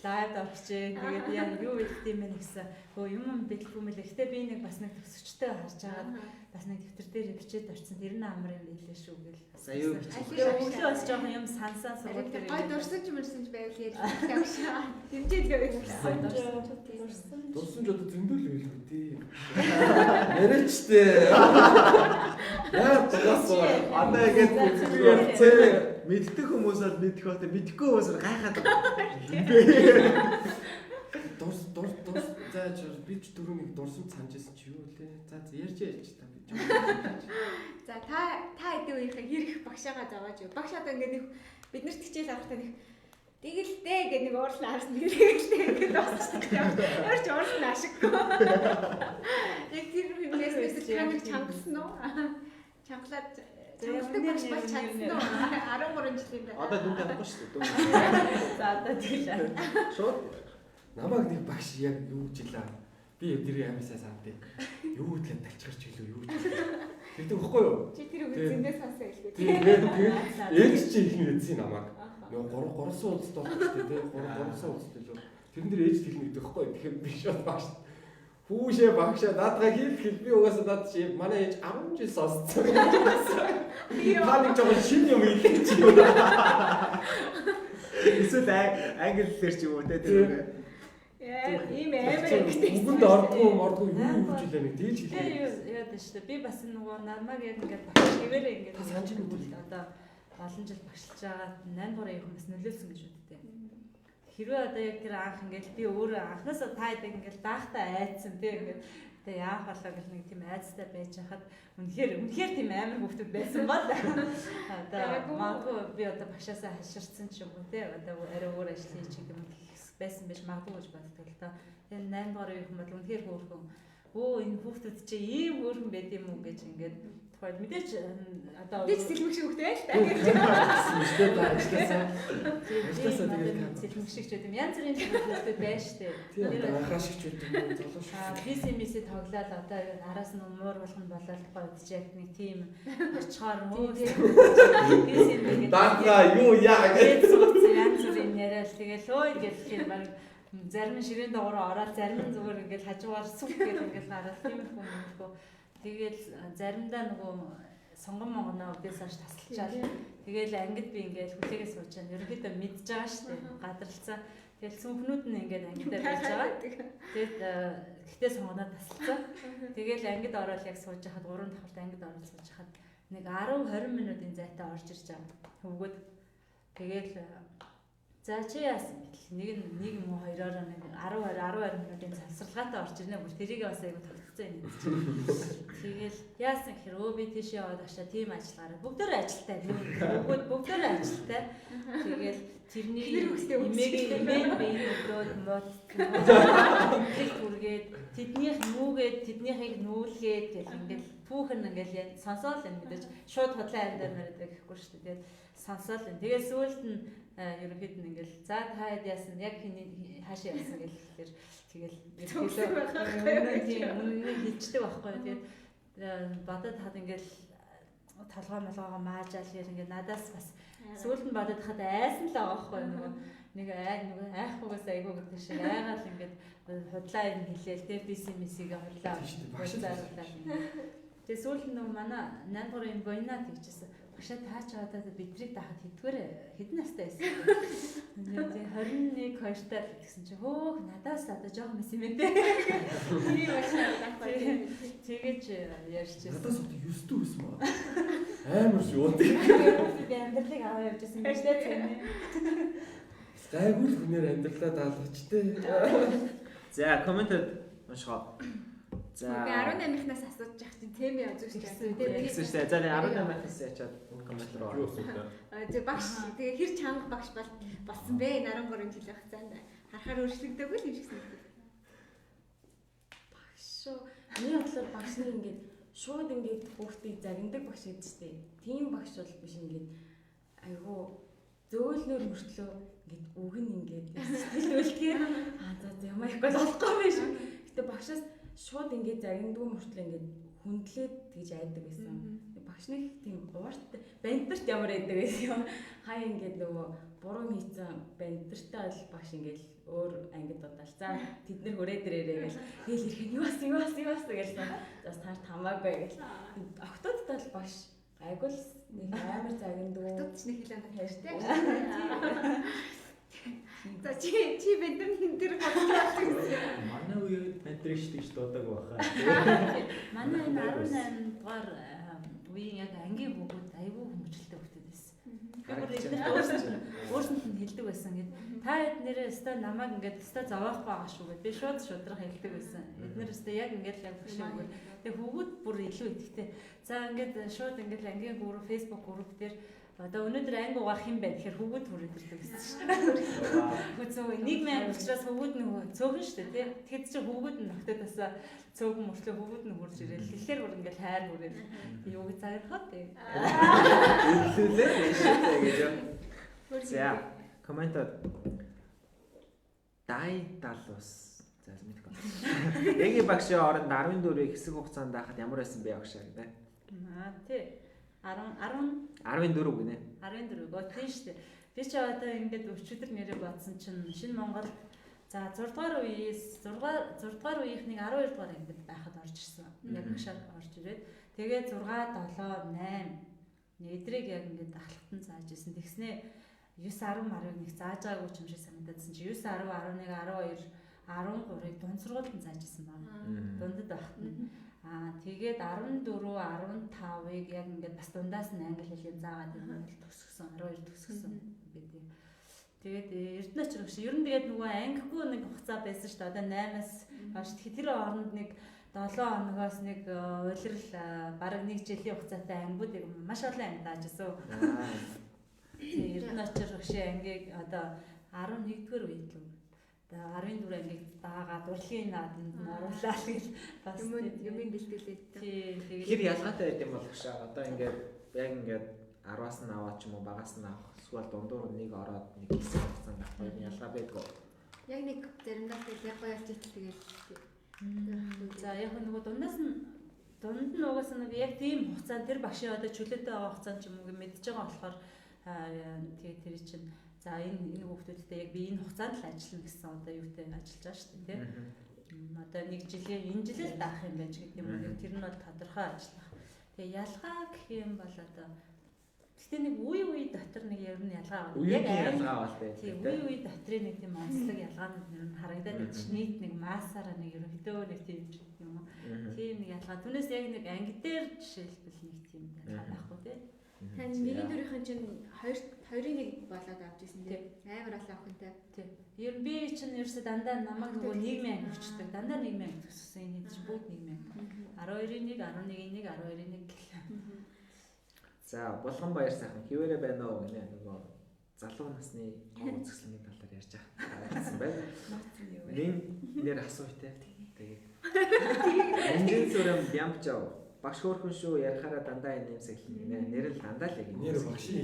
Лайвд орчих. Тэгээд яг юу хэлэх юм бэ гэсэн. Хөө юм бэлэхгүй мэлээ. Гэтэ би нэг бас нэг төгсөгчтэй харж байгаад бас нэг дэвтэр дээр бичээд орсон. Тэр нь амар юм хэлээ шүү гэл. За юу бичих. Өглөө бас жоохон юм сансаа сургууль дээр. Гой дурсан ч мөрсөн ч байвал ярьж явшаа. Дэмжиж явах гэсэн. Дурсан ч одоо зөндөл байл үү тий. Яриачтэй. Яа тагаас Андаа ингэж мэддэг хүмүүс бол мэдэх бат мэдхгүй хүмүүс гайхаад дурс зааж би ч дөрөвнийг дурсан санаж байсан чи юу лээ. За ярьж та би. За та хэдийн үеийнхээ хэрэг багшаага зовоож юу. Багш одоо ингээд нэг бид нарт хичээл авахтаа нэг тэгэлтэй гэх нэг уурлаа харсан тэгэлтэй гэдэг басчихсан. Ямар ч уурлаа ашиггүй. Яг тэр хүнээс өсөж камер чангалсан уу? Чангалаад чангалдаг багш бол чадсан уу? 13 жил юм байна. одоо дүн таахгүй шүү дээ. За одоо тэгэлээ. Шууд Намайг нэг багш яг юу жилаа. Би өдрийн амисаа сандыг. Юу гэдээ талчгарч хэлөө юу гэж. Тэгдэг байхгүй юу? Чи тэр үг зэндээ сонсоо хэлгүй. Тэгээд ээж чи их нэгдсэн намайг. Нөгөө 300 удаа дуулсан шүү дээ. 300 удаа лөө. Тэрэн дээр ээж хэлнэ гэдэг байхгүй. Тэгэхээр би шууд багш. Хүүшээ багшаа наадгаа хэлэх би угаасаа наад чи манай ээж 10 жил сонсцсон. Та нэг жоохон шин юм хэлэх чи юу. Эсвэл англи хэлээр ч юм уу те тэр. Ийм амар үгэнд ордгүй юу хэлээ нэг тийж хэлээ. Яа дээ шүү дээ. Би бас нөгөө намайг яг ингээд багш хэвээрээ ингээд одоо олон жил багшлж байгаа 8 дугаар явах юмс нөлөөлсөн гэж үдтэй. Хэрвээ одоо яг тэр анх ингээд би өөрөө анхнаасаа та идэг ингээд даахтаа айдсан тий ингээд тэгээ яах болоо гэх нэг тийм айцтай байж хахад үнэхээр тийм амар хөвгтөд байсан бол одоо магадгүй би одоо багшаасаа хаширсан ч юм уу тий одоо арай өөр ажил хийж юм байсан байж магадгүй гэж боддог л та. Тэгээ 8 дугаар явах юм бол үнэхээр хөөрхөн энэ хүүхдүүд чи ийм хөөрхөн байд юм уу гэж ингээд тухайд мэдээч одоо би сэлмэг шиг хөвгтэй л та гэж Ажлаасаа тэгээд сэлмэг шиг ч юм янз бүрийн хүүхдүүд байна штэ. Тэр анхаа шиг ч үгүй золоо шүү. BCMS тоглоод одоо араас нь муур болгоно болоод гойд ч яг нэг тийм очхоор BCMS Даатга юу яа гэж янз бүрийн яриад тэгэл ой гэж тийм баг зарим нь ширээн доогоор ороод зарим нь зүгээр ингээд хажуугаар сүх гэж ингээд хараад тийм хүмүүстөө тэгэл заримдаа нөгөө сонгон монгоноо үдээс хойш тасалчаад тэгэл ангид би ингээд хүлээгээ суучаа ерөнхийдөө мэдж байгаа шүү дээ гадарлцаа тэгэл сүнхнүүд нь ингээд ангидаа байж байгаа тэгээд гэхдээ сонгоноо тасалцаа тэгэл ангид ороод яг сууж хахад 3 давхарт ангид ороод сууж хахад нэг 10-20 минутын зайтай орж ирж байгаа хөвгөд тэгэл за чи яасан нэг юм уу хоёроор нэг 10-20 минутын завсарлагаатай орж ирнэ бүр тэрийг бас айгу тогтцсон юм. Тэгэл яасан гэхээр би тийш яваад очиад тийм ажиллаараа бүгдөө ажилтай бүгдөө ажилтай. Тэгэл тэрний имэйг өдрөөд мод түргээд тэднийхийг нүүлгээд гэл ингээл түүхэн ингээл сонсоол юм мэдээж шууд хотлын аймдаар нараад гэхгүй шүү дээ. Тэгээд сонсоол юм. Тэгээд сүүлд нь ерөнхийд нь ингээл за та хэд яасан яг хэний хаашаа яасан гэхээр тэгэл үнэн хэлждэг байхгүй. Тэгээд бодоод хад ингээл толгой молгоогоо маажаал ингээд надаас бас сүүлд нь бодоод хад айсан л байгаа байхгүй нөгөө нэг айхгүйгээс айгүй гэдэг шиг айгаал ингээд худлаа юм хэлээл тэг BCMS-ийг худлаа багшаа. Тэгээ сүүлд нь нөгөө манай 8 дугаар война тэгчихсэн. Багшаа таач одоо бидрийг даахад хэдэн настай байсан. Тэгээ 21 2 таа гэсэн чи хөөх надаас одоо жоохон мэс юм ээ. Тийм багшаа даахгүй. Тэгэж ярьчихсан. Надаас одоо 9 дэх байсан ба. Амар шүү. Би амьдралыг аваа явжсэн юм шиг тийм. Гайгүй л хүнээр амьдралаа даалгач тээ. За комментэд уншгаа. За 18-наас асууж яах чинь тийм яа зүгш гэсэн тийм. Тэгсэн шүү дээ. За 18-наас яачаад коммент руу юу асуулаа. Тэгээ багш тэгээ хэр чанга багш болсон бэ? 13 жил байх цаана харахаар өөрчлөгдөөгүй л юм шиг санагдав. Багш шүү. Миний бодлоор багш нар ингээд шууд ингээд хүүхдийг загнадаг багш гэдэг чинь тийм багш бол биш ингээд айгу зөөлнөр мөртлөө ингээд үг нь ингээд сэтгэл үйлдгээр за ямар их болохгүй биш. Гэтэ багшаас шууд ингээд загнадаг мөртлөө ингээд хүндлээд тэгж айдаг байсан. Багш нэг тийм уурт бандерт ямар байдаг байсан юм. Хаа ингээд нөгөө буруу хийцэн бандертаа л багш ингээд өөр ангид удаал. За тэд нар хүрээ дээрээ гэл хэл ирэх юу бас гэлсэн. За таар тамаагүй гэл. Октодтой л багш айгуул нэг амар загнадаг. Октод ч нэг хэлэн хайртай. За чи бандерын дээр бодлоо гэсэн. Манай үед матрикс гэж дуудаг байхаа. Манай энэ 18 дугаар үеийн яг ангийн бүгд айгүй хүмүүжлэлтэй хөлтөд байсан. Би бүр эдгээр өөрсөнд нь хэлдэг байсан гэд та эднэрээ өстой намайг ингээд өстой зовоох байгаа шүү гэд би шудрах хэлдэг байсан. Эднэр өстой яг ингээд яг биш юм. Тэгээ хүүгүүд бүр илүү итгэвтэй. За ингээд шууд ингээд ангийн групп Facebook групп дээр одоо өнөөдөр анги угаах юм байна гэхээр хүүгүүд хүрээд ирдэг гэсэн шүү дээ. Хүүцөө нийгмийн учраас хүүгүүд нөгөө цөөхөн шүү дээ тий. Тэгэхэд чи хүүгүүд нь нөхдөдөөсөө цөөхөн мөртлөө хүүгүүд нь хурж ирэл. Тэгэхээр бүр ингээл хайр хүрээд юу гэж зарахад тий. Илүүлээ шүү гэж. За комментод Дайдалус за мэдгүй. Эгийн багшийн оронд 14-ийг хэсэг хугацаанд байхад ямар байсан бэ багшаа гэдэг. Тий. 14 гинэ. 14 гоо тийм шүү дээ. Би ч одоо ингээд өчигдөр нэрээ бодсон чинь шинэ Монгол За 6 дугаар үеийнхнийг 12 дугаар ангид байхад орж ирсэн. Яг багшаар орж ирээд тэгээд 6, 7, 8 эдрийг яг ингээд ахлахтан зааж ирсэн. Тэгснээ 9, 10 марыг нэг зааж байгаагүй ч юм шиг санагдсан чи 9, 10, 11, 12, 13-ыг дунд сургуульд нь зааж ирсэн байна. Дундад байхад. Тэгээд 14, 15-ыг яг ингээд бас дундаас нь англи хэлийг заагаад төгсгсөн, 12 төгсгсөн гэдэг. Тэгээд Эрдэнэ очрох шиг ер нь тэгээд нөгөө ангигүй нэг хугацаа байсан шүү дээ. Одоо 8-аас хойш тэр хооронд нэг 7 хоногоос нэг улирал бараг 1 жилийн хугацаатай ангиудыг маш олон анги дааж ирсэн. Эрдэнэ очрох шиг ангийг одоо 11-р үед л 14 ангийг даагаад урлагийн нааданд нь оруулаад гэл бас юмын бэлтгэлээд. Тэгэхээр ялгаатай байд юм бол шаа. Одоо ингээд яг ингээд 10-аас нь аваад ч юм уу багаас нь авах эсвэл дундуур нэг ороод нэг хэсэг хугацаанд авах юм ялгаа байдгүй. Яг нэг заримдаа яг гоёлж итэл тэгээд. За яг нөгөө дунд нь угаас нэг яг тийм хугацаанд тэр багшийн одоо чөлөөтэй байгаа хугацаанд ч юм уу мэдж байгаа болохоор тэгээд тэр чинь за энэ хүүхдүүдтэй яг би энэ хугацаанд л ажиллана гэсэн одоо юутай ажиллаж байгаа шүү дээ тийм. Одоо нэг жилийн энэ жилээр даах юм байж гэдэг юм уу. Тэр нь бол тодорхой ажиллах. Тэгээ ялгаа гэх юм бол одоо гэтээ нэг үе дотор нэг ер нь ялгаа байна. Яг ялгаа бол байх. Тийм үе дотрын нэг тийм онцлог ялгаанууд ер нь харагдаад байна. Нийт нэг массаараа нэг ерөнхийдөө нэг тийм юм уу. Тийм нэг ялгаа. Түүнээс яг нэг анги дээр жишээлбэл нэг тийм ялгаа байхгүй тийм. Тань нэгэн дөрийнхэн чинь хоёрын нэг болоод авч ирсэн тийм. Амар олон охинтой. Тийм. Ер нь би чинь ерөөсө дандаа намайг нөгөө нийгмийн анги өчтдөг. Дандаа нийгмийн анги төссөн. Энэ чинь бүгд нийгмийн анги. 12-ийн 1, 11-ийн 1, 12-ийн 1 гэх. За Булган баяр сайхан хിവэрэ байна уу гэнэ нөгөө залуу насны үзэсгэлэнгийн талаар ярьж байгаа байна. Нин нэр асууйтай. Тэгээд Энгийн сүрэм бямчаа багш хөөрхөн шүү ярихаараа дандаа энэ юм сэглэн гинэ. Нэр л дандаа л яг юм. Нэр багшийн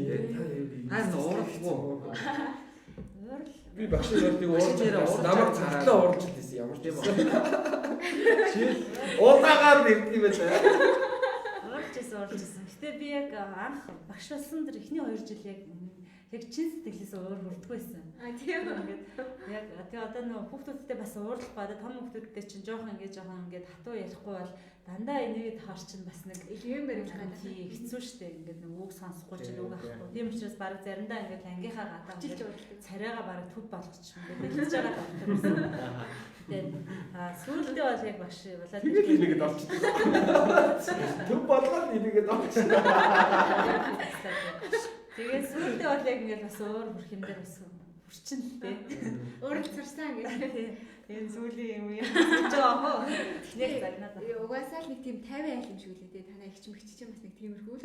та уурахгүй. Би багшийн өөртөө уурж намайг цагтлаа уурж илсэн ямар ч юм. Уудагаар нэрт юм байна. Оржсэн. Гэтэ би яг анх багш болсон тэр эхний 2 жил яг чин сэтгэлээс өөр хүрдэггүй байсан. Тийм ингээд яг тэгээ одоо нөгөө хүүхдүүдтэй бас уурлах гадаа том хүүхдүүдтэй чинь жоохон ингээд хатуу ярихгүй бол дандаа энийгээ хар чинь бас нэг юм барих гэдэг тийм хэцүү шттэ ингээд нэг үг сонсохгүй чинь үг авахгүй. Тийм учраас баг заримдаа ингээд ангийнхаа гадаа царайгаа баг төв болгочих юм ингээд хэлж байгаа байхгүй. Тэгээд сүүлдээ бол яг багш болоод тэгээд нэгэд олчихсон. Төв болгоод нэгэд олчихсон. Тэгээд сүүлдээ бол яг ингээд бас өөр хүрх юм дээр бас хүрчин л дээ. Өөр зурсан гэдэг. Энэ сүүлийн юм яаж байгаа хөө. Яг загнаад. Угаасаа л нэг тийм 50 айл юм шиг үлээ дээ. Танаа их ч мэгч чинь бас нэг тиймэрхүү л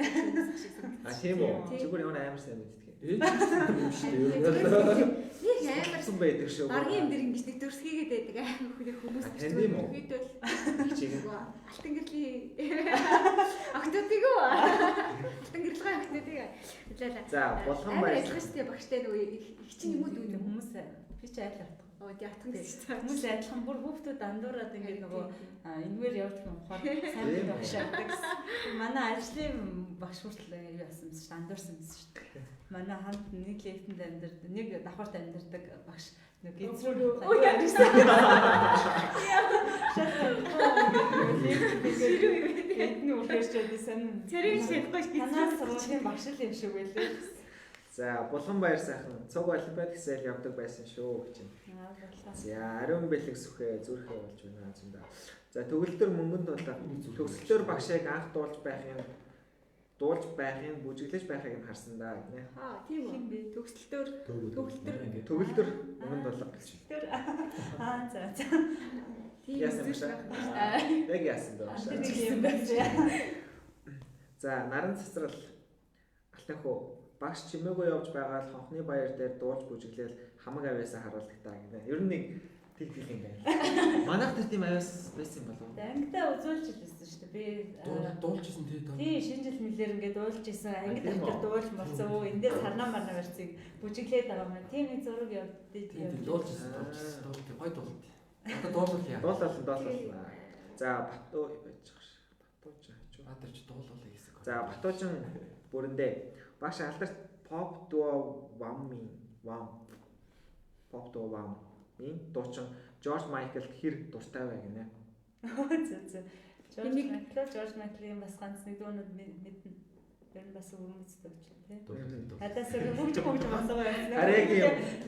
шиг санагдаж. Тийм үү. Зүгээр ямар амар сайн мэддэг. Ээж юм шүү дээ. Нэг амар байдаг шүү. Баргийн юм дээр ингэж нэг дөрсгийгээд байдаг амар хүмүүс тийм үү. Хэд бол чиг алтан гэрлийн охтуудыг уу. Алтан гэрлийн охтуудыг. За болгон баяр. Ажиллажтэй багштай нөгөө их чинь юм уу хүмүүс би ч айлаа. Ятган гэж байна. Хүмүүс адилхан бүр хүүхдүүд андуураад ингээд нөгөө энэгээр явдаг юм ухаар сайн багшаадаг. Манай ажлын багш хүртэл юу яасан юм шүү андуурсан юм шүү дээ. Манай хамт нэг лектенд амьдардаг, нэг давхарт амьдардаг багш нэг гизрүү. Өө яарсан. Эдний үргэлж байсан. Тэрийг шийдэж танаас сургуулийн багш л юм шиг байлээ. За Булган баяр сайхан цуг олимпиад хэсэл явдаг байсан шүү гэж байна. За ариун бэлэг сүхэ зүрхээ болж байна зөндөө. За төгөлдөр мөнгөнд тулаа төгсөлтөөр багшийг анх дуулж байхын бүжиглэж байхыг нь харсан да гинэ. Тийм үү. Төгсөлтөөр төгөлдөр мөнгөнд тулаа. Төгсөлтөөр за. Яасан бэ? Яг яасан бэ? За наран цэцрал алтанхуу багш чимээгүй явж байгаа л хонхны баяр дээр дуулж бүжиглээл хамаг авьяасаа харуулдаг та гинэ. Ер нь нэг тэг юм байна. Манайх тэр тийм авьяас байсан болов уу? Ангидаа үзүүлж ирсэн шүү дээ. Би дуулжсэн тий. Тийм шинэ жил мэлээр ингээд дуулж исэн. Ангид автар дуулж болсон. Өө энэ дээр сарнаа марнаа барьцыг бүжиглээд байгаа юм. Тийм нэг зураг явддаг. Дуулжсэн. Гой дуулт. Одоо дуулуулъя. Дуулал. За Батуу байж байгаа ш. Батууч хачуу. Батарч дуулуулъя гэсэн. За Батуучин бүрэндээ багш алдарт pop duo wam. Pop duo wam. дуучин Жорж Майкл хэр дуртай бай гинэ. Зөө. Жорж Майклийн бас ганц нэг дуунууд мэднэ. Тэр нь бас өрмөцтэй ч тийм. Хадаас хөгж мосгоо байсан. Ариг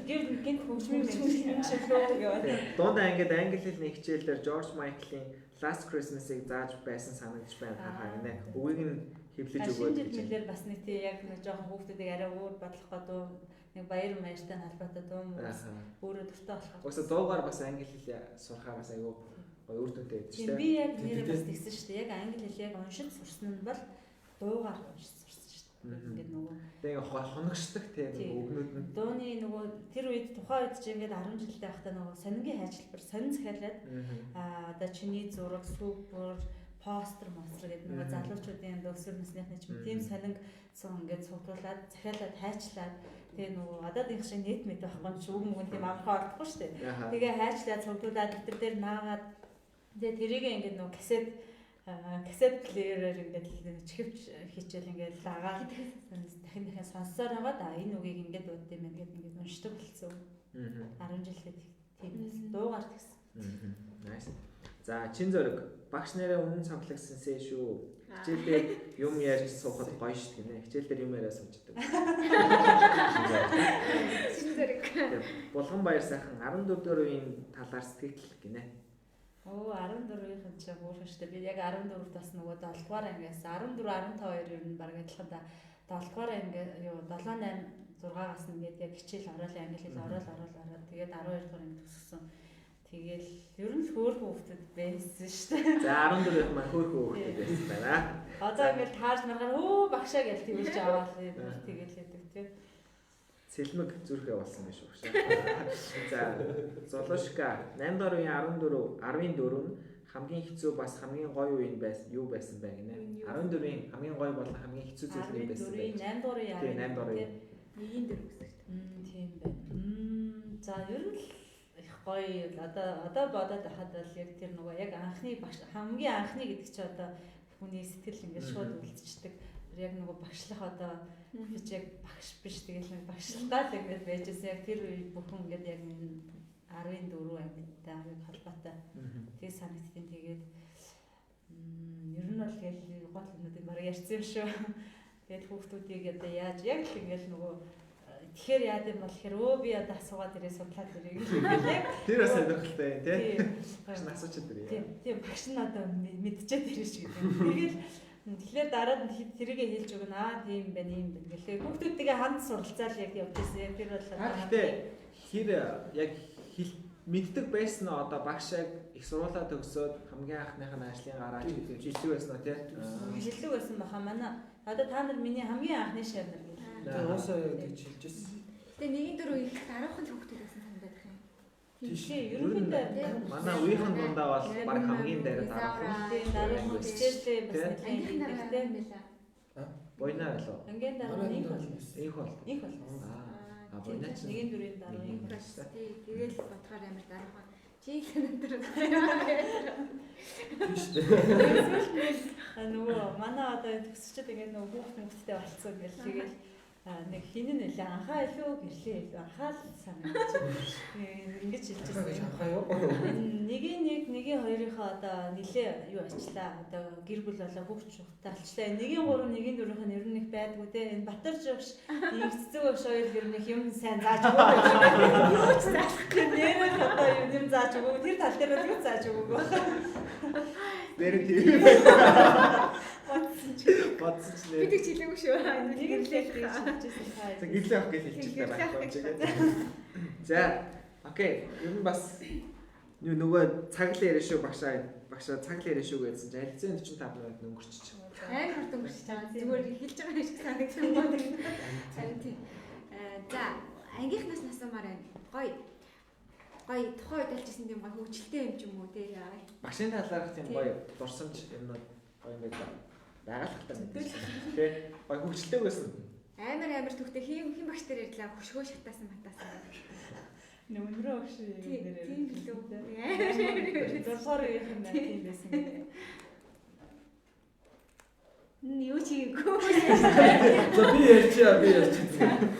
юм. Гинт хөгжмийн шилжүүлээ гэвэл. Дундаа ингээд англи хэлний хичээлээр Жорж Майклийн Last Christmas-ыг зааж байсан санагдаж байна хаа гинэ. Үгийг нь хэвлэж өгөөд гэж. Шинжилгээр бас нэг тийм яг нэг жоохон хүүхдүүдийг арай өөр бодлох гэдэг нэг баяр маяртай холбоотой дуу бас өөрөө дуртай болох. Өсө дуугаар бас англи хэл сурахаар бас айгүй гоё үр дүнтэй байдаг шүү дээ. Би яг нэрээ бас тэгсэн шүү дээ. Яг англи хэл яг уншиж сурсан нь бол дуугаар уншиж сурсан шүү дээ. Ингээд нөгөө тэгээ хоногшдаг тийм өгнүүд нь. Дууны нөгөө тэр үед тухайн үед чинь ингээд 10 жилдээ байхдаа нөгөө сонингийн хайчилбар сонин захиалаад одоо чиний зураг супер постэр монстр гэдэг нөгөө залуучуудын өсвөр насныхны ч тийм сонинг ингээд цуглуулад захиалаад хайчлаад тэгээ нөгөө одоодынх шиг нийт мэд байхгүй ч үг мөн тийм аврахаа олдохгүй шүү дээ. Тэгээ хайчлаад цуглуулад дэвтэр дээр наагаад тэгээ тэрийг ингээд нөгөө кассет плеерээр ингээд чихвч хийчихэл ингээд лагаад дахин сонссоор байгаа энэ үгийг ингээд уудд юм ингээд уншдаг болсон. 10 жилдээ тийм байсан. Дуугаар тэгсэн. Nice. За чин зөрөг багш нараа өмнө цогцлогсон шүү. Хичээлдээ юм ярьж суухад гоё шүү гинэ. Хичээлдээ юм яриа суучдаг. Чин зөрөг. Булган баяр сайхан 14 үеийн талаар сэтгэл гинэ. 14-ийн ч буурах штэ. Би яг 14-т бас нөгөө 7 дугаар ангиас 14 15 ер нь баг адилхан да 7 дугаар анги юу 7 8 6-аас ингээд яг хичээл ороод англи хэл ороод тэгээд 12 дугаар анги төгссөн. Тэгэл ер нь хөөрхөн хүүхдүүд байсан штэ. За 14-ийнх маань хөөрхөн хүүхдүүд байсан байна. Одоо ингээд таарч маргаар багшаа гэж тэгүүлж аваад тэгэл хэдэг тийм. Сэлмэг зүрх явуулсан биш үү. За Золушка 8 дугаар үеийн 14 нь хамгийн хэцүү бас хамгийн гоё үе юу байсан бэ гинэ. 14-ийн хамгийн гоё болон хамгийн хэцүү зүйл нь байсан бэ. 8 дугаар үеийн 8 дугаар үе. Нэгийн дөрөв гэсэн. Тийм байна. За ер нь их гоё одоо бодоод байхад бол яг тэр нөгөө яг анхны багш хамгийн анхны гэдэг чи одоо хүний сэтгэл ингээд шууд үлдчихдэг. Яг нөгөө багшлах одоо гэж яг багш биш тэгэл нэг багшлахтаа л ингээд байжсэн яг тэр үе бүхэн ингээд яг энэ 14 ангитай холбоотой тэг санагдтiin тэгээд ер нь бол тэгэл гол юмнуудыг баг ярьсан юм шүү. Тэгээд хүүхдүүдийг одоо яаж яг л ингээд нөгөө тэгэхээр яад юм бол тэгэхээр би одоо асуугаад ирээ судлаад ирээ гэх тэр бас сонирхолтой юм тий. Багш нь асуучаад ирээ. Тийм багш нь одоо мэдчихээд ирээ шиг гэдэг. Тэгэхээр дараад тэрийгээ хэлж өгнө. Тийм байна, юм байна гэлээ. Хүүхдүүдтэйгээ ханд суралцаал яг явчихсан. Тэр бол гэхдээ хэр яг мэддэг байсан нь одоо багшаа их сургуулаа төгсөөд хамгийн анхных нь ажлын гараач гэдэг жилдэг байсан уу тий? Жилдэг байсан баха манай. Одоо та нар миний хамгийн анхны шавнар гэх. Тэгээ уусаа гэж хэлжсэн. Тэгээ нэгийн дөрөв их дараахан хүүхдүүд байсан санагдаад байна. Тийм ерөнхийдөө манай үеийнхэн дундаа бол баг хамгийн дараа дараахан. Тийм дараахан хичээлээ бас англи нараа юм байла. Бойнаа болов. Ангийн дараа нэг бол. Их бол. Бойнаа чинь нэгийн дөрөв дараа нэг бол. Тэгэл бодохоор амар дараахан. Чи л өндөр. Нөгөө манай одоо төгсчихэд ингээд нөгөө хүүхдтэй болцсон гэл тэгэл нэг хинэн нэлээ анхаа илүү гэрлээ анхаа л санагдаж ингэж хэлчихсэн. Анхаа юу? Нэгийн хоёрынхоо одоо нэлээ юу ачлаа одоо гэр бүл болоо хүүхд шухтаа алчлаа. Нэгийн 3 нэгийн 4-ийнх нь ер нь их байдгүй те энэ Батар жигш цэцэг багш хоёр ер нь юм сайн зааж өгөө. Юу ч заах нэрээ одоо юм зааж өгөө. Тэр тал дээр л юу зааж өгөө. Нэр тийм. Бодсон ч нэр. Бид их хэлээгүй шүү. Нэг л хэлчихсэн. За гэрлээ авах гэж хэлчихсэн байна. За окей. Ер нь бас нөгөө цаглаа яриа шүү багшаа цаглаа яриа шүү гэсэн чинь аль 45 минут өнгөрчих. Амар хурд өнгөрч байгаа. Зүгээр хэлж байгаа юм шиг санагдсан байна. Харин тийм. За ангийнхнаас насамаар байна. Гоё тухайн үед алжсэн тийм гоё хөвгчлээ юм ч юм уу тий. Багшийн талаарх тийм гоё дурсамж юмнууд гоё ингээд байгалахтай мэдээж. Тэ гоё хөвгчлээ байсан. Амар төвхтэй хин багш дээр ярьлаа хөшгөө шатаасан матаасан. Нөмрөө өгш нэрээр. Тийм билүү. Дөрвөр үеийнх нь тийм байсан. Юу чигээгүй. За би ярьчаа.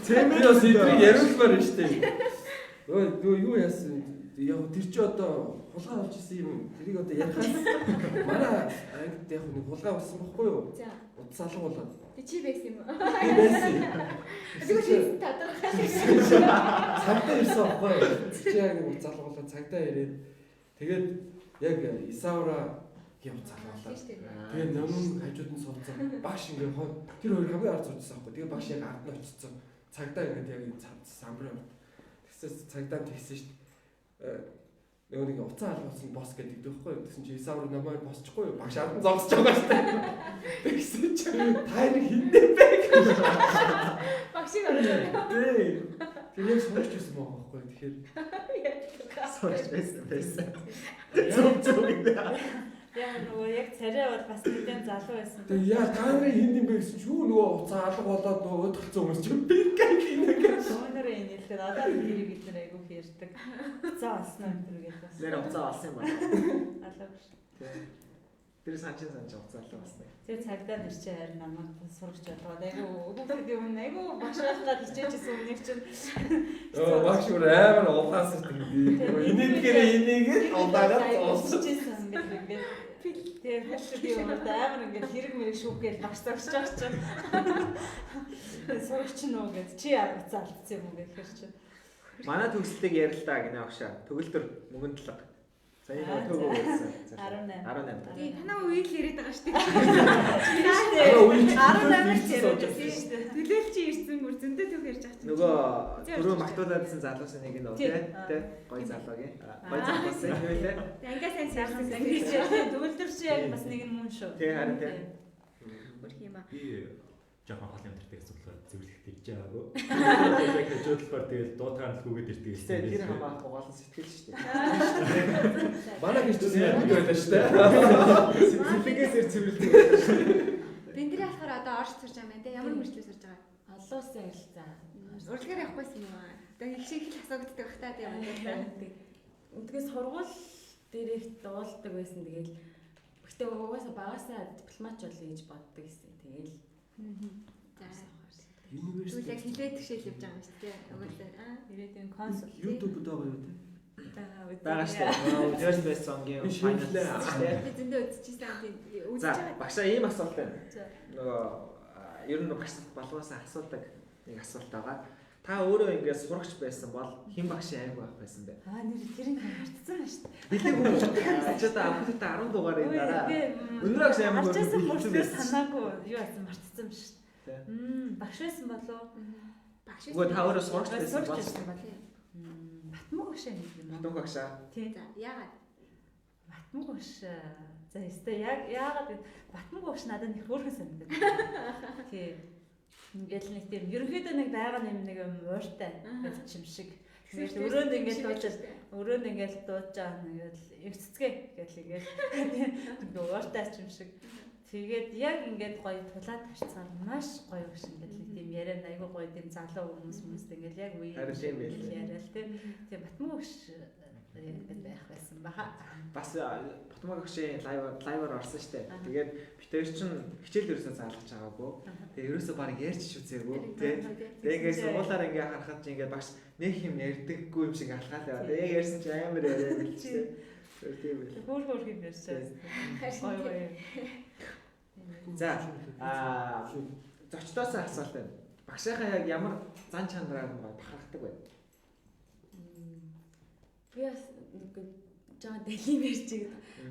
Цэмэр бас эдрийг яриулмаар нь штэ. Нөгөө юу яасан? Яг тэр чи одоо хулгай болж исэн юм. Тэрийг одоо ярихаас манай ангид яг нэг хулгай болсон байхгүй юу? За. Утас алга болоод. Чи байсан юм уу? Би байсан. Тэгвэл тадархаа. Цагдаа ирсэн байхгүй юу? Чи яг нэг утас алга болоод цагдаа ирээд тэгээд яг Исаура явц алгалаа. Тэгээд номын хажууд нь суудсан. Багш ингээ тэр хоёр хамгийн ард суудсан байхгүй. Тэгээд багш яг ард нь очсон. Цагдаа ингээд яг самбар. Тэгсээс цагдаа тэгсэн шүү дээ. Нөгөө нэг уцаа алгуулсан босс гэдэг байхгүй юу? Тэгсэн чи Исаур намайг босчихгүй юу? Багш ард нь зогсож байгаа шүү дээ. Тэгсэн чи та нэг хиндэ бэ? Багшиг ороод. Тэр яг сурч байсан байгаа байхгүй юу? Тэгэхээр Сурч байсан. Яг нөгөө яг царай бол бас нэгэн залуу байсан. тэгээ яа та нарын хинд юм бэ гэсэн чи юу нөгөө уцаа алга болоод нөгөө өдөрцөн хүмүүс чи би гэх юм. Өнөөдөр энэ хэлээд одоо тэрийг бид нар айгүй ярьдаг. За олсон юм тэр гэж бас. Нэр уцаа олсон юм байна. Алга биш. Тэр санчин уцаа олсон байна. Тэр цагдаа нэр чи харин намайг сурагч болоод айгүй хүүхэд юм айгүй багшаалгаад хичээжсэн өмнөх чинь. Багш өөр амар улаас итгэв. Энийгээр энийг удаагаад уусчихсан гэдэг. Тэгээ хөшөг юм амар ингээд хэрэг мэрэг шүүгээл багш загч байгаа чинь. Сурагч нөө гэд чи яа уцаа алдсан юм уу гэхээр чи. Манай төгслийг ярилтаа гинэ багшаа. Төгөлдөр мөнгөн талга. Сая нэг төгөө байсан. 18. Тий, танаа үеийг л яриад байгаа шүү дээ. үеийг 18 ярьж шүү дээ. Төлөөл чи ирсэн бүр зөндөө төг ярьж байгаа чинь. Нөгөө түрүү магтуулаадсан залуусын нэг нь тий. Гоё залуугийн. Гоё залуусан юм лээ. Ангиа сайн сарсан Ингэж яа төгөлдөр чи яг бас нэг нь мөн шүү. Тий харин тий. Хөрх юм аа. Би жоохон хоол амтартай асуудал зөвлөх тэгж байгаагүй. Яг хөжөөдлөхөр тэгэл дуутгаар нүгөөд ирдэг гэсэн. Тэр хамаах гол сэтгэл шүү дээ. Манай гэж тийм бид байлаа шүү дээ. Сэтгэлээс ир цэвэрлдэг. Биндрээ болохоор одоо орж сурж байгаа юм байна те. Ямар мөрчлөө сурж байгаа? Олоосын ярилцаа. Урлагаар явахгүйсэн юм аа. Одоо их шиг л асуудаг бах та тийм үү? Үндгээс сургууль дээрх дуулдаг байсан. Тэгэл гэхдээ угаасаа багасаа дипломач болъё гэж боддог гэсэн. Тэгэл За. University. Түлэг хилээд тгшээл явж байгаа юм шүү дээ. Угаасаа Ирээдүйн консул. YouTube-д байгаа юу те? Байгаа шүү дээ. First best song-ийн final шүү дээ. би зөндөө үзчихсэн тийм үзэж За байгаа. багшаа ийм асуулт байна. За. Нөгөө ер нь багш балуусаа асуудаг нэг асуулт байгаа. Та өөрөө ингээд сурагч байсан бол хэн багшийн аймаг байх байсан бэ? Нэр тэрийг мартсан байна шүү дээ. Билег үү? Чи одоо аппликейт 10 дугаарыг дараа. Өнөөдөр агш аймаг Марчсан бүртээ санаагүй юу байсан мартсан байна шүү Тий. дээ. Багш байсан болов Багш. Үгүй та өөрөө сурагч байсан бол Батмаг багш юм юм уу? Батмаг багшаа. Тий. За, яагаад? Батмаг багш. За өстой яагаад Батмаг багш надад их хөөрхөн санагдав. Тий. Ингээл нэг тийм ерөнхийдөө нэг байгаа нэг ууртай юм шиг. Тэгээд өрөөнд ингээд дууж байгаа нэгээл эвцэцгээ гэл ингээд ууртай юм шиг. Тэгээд яг ингээд гоё тулаад тарцгаар маш гоё биш ингээд тийм яриа айгүй гоё тийм залуу хүмүүс ингээд яг үе яриад тийм Батмаг багш ингээд байх байсан баха. Бас Батмаг багшийн лайваар орсон шүү дээ. Тэгээд битээр чинь хичээл ерөөсөө заалгаж байгаагүй. Тэгээд ерөөсөө баг ярьж шүцээгүй тий. Тэгээд ингээд сургуулаар ингээд харахад чи ингээд багш нэг юм ярьдаггүй юм шиг алхаад яваа. Тэгээд ярьсан чи амар яриа билчээ. Тийм үү. Хөөр юм ярьсан. Гоё гоё. За зочдоос асуулт байна. Багшийнхаа яг ямар зан чанараар бахархдаг вэ? Би бас нэг жаа дэлгийм ярьчих.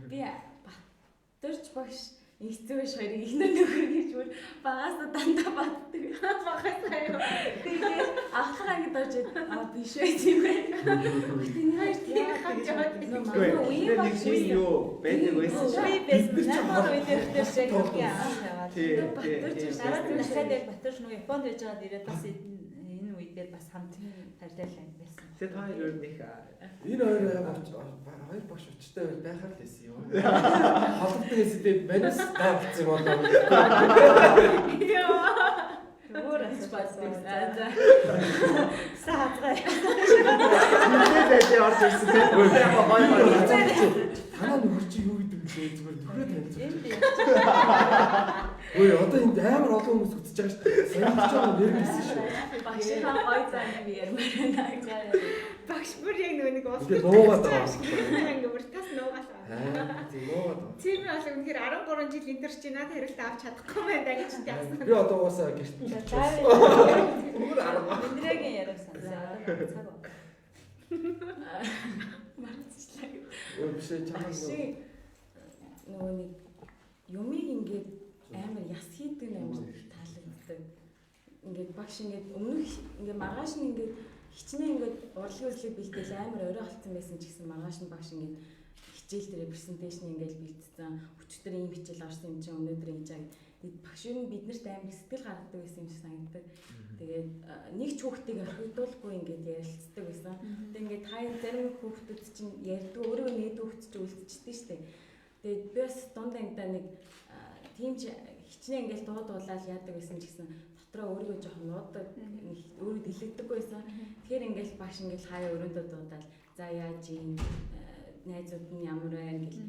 Би батөрч багш институт хоёрыг ихнэр нөхөр гэж бүр багаас дандаа баддаг. Багасаа юу. Тэгээд ахлах ангид орж биш ээ тийм ээ. Хоёр тийм хавж яваад Манай үеийн багш юу байдаг байсан шүү. Би байсан. Намаа үедээ тэр шиг яваад. Тий. Дараа нь дахиад яг Батөрч нөгөө Японд байж байгаад ирээд бас энэ үедээ бас хамт тайлбарлаа байсан. Тэ та хоёр нэг Энэ хоёр багш учиртай байхаар л байсан юм. Холбогдсон хэсэгт манайс гайхалцсан болоо. Өөр асуулт байна. Саацгаа. мэдээд орж ирсэн тийм. Яг гоё. Танаа нөхөр чи юу гэдэг вэ? Зүгээр түрээ танилцуулж. Ой одоо энд амар олон хүмүүс үзэж байгаа шүү дээ. Сайн ч байгаа нэр хэлсэн шүү. багшийнхаа гоё зан би ярмаар байна. Багш бүр яг нэг уус. Ингээд нуугаад байгаа. Ингээд уртаас нуугаад байгаа. Тийм нуугаад байгаа. Тийм бол үнэхээр 13 жил интерч чи надад хариултаа авч чадахгүй байна гэж яасан. Би одоо уусаа гэрт За бүр арга. Эндрэгийн яриаг сонсоо. Марцчлаа. Өө бишээ чамаас Нөгөө нэг юмыг ингээд амар яс хийдэг амар таалагддаг. Ингээд багш ингээд өмнөх ингээд маргааш нь ингээд хичнээн ингээд урлагийн үзлийг бэлдээл амар орой болцсон байсан ч гэсэн маргааш нь багш ингээд хичээл дээр презентацийн ингээд бэлдсэн. Өчигдөр ийм хичээл орсон юм чинь өнөөдөр ингэж яг багш юу биднэрт амар сэтгэл гаргадаг байсан юм шиг санагддаг. Тэгээд нэг ч хүүхдийг орхигдуулахгүй ингээд ярилцдаг байсан. Тэгээд ингээд хаяа зарим хүүхдүүд чинь ярьдаг өөрөө нээд хүүхд чинь үлдчихдэг шүү дээ. Тэгээд би бас дунд ангидаа нэг тийм ч хичнээн ингээд дуулаад яадаг байсан ч гэсэн дотроо өөрийгөө жоохон нуудаг өөрөө дэлгдэггүй байсан. Тэгэхээр ингээд багш ингээд хаяа өрөөндөө дуудаад за яаж юм найзууд нь ямар байна гэл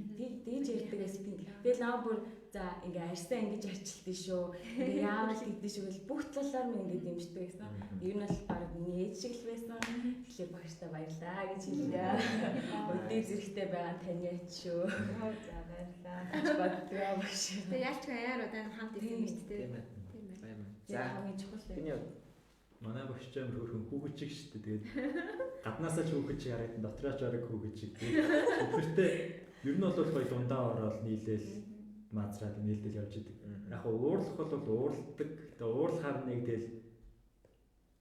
дээж ярьдаг байсан. Тэгээд наа бүр за ингээ арьсаа ингэж арчилдээ шүү. Ингээ яавал гэдэг шүү гэл бүх талаар нь ингээ дэмждэг байсан. Ер нь бол баг миний ээж шиг л байсан. Тэгэхээр багштай баярлаа гэж хэлээ. Өдөө зэрэгтэй байгаа тань яач шүү. За баярлаа. Багдгаа багш. Тэгээ яалч аяар удаан хамт ирсэн юм шүү дээ. Тийм байна. За хамгийн чухал миний Манай багш ч амар хөөрхөн хүүхэд чиг шүү дээ. Тэгээд гаднаасаа ч хүүхэд чиг харагдсан, дотрооч орог хүүхэд чиг. Хүүхэдтэй ер нь бол гоё дундаа ороод нийлээл маазраад нийлдэл явж идэг. Яг уурлах бол уурладаг. Тэгээд уурлахаар нэг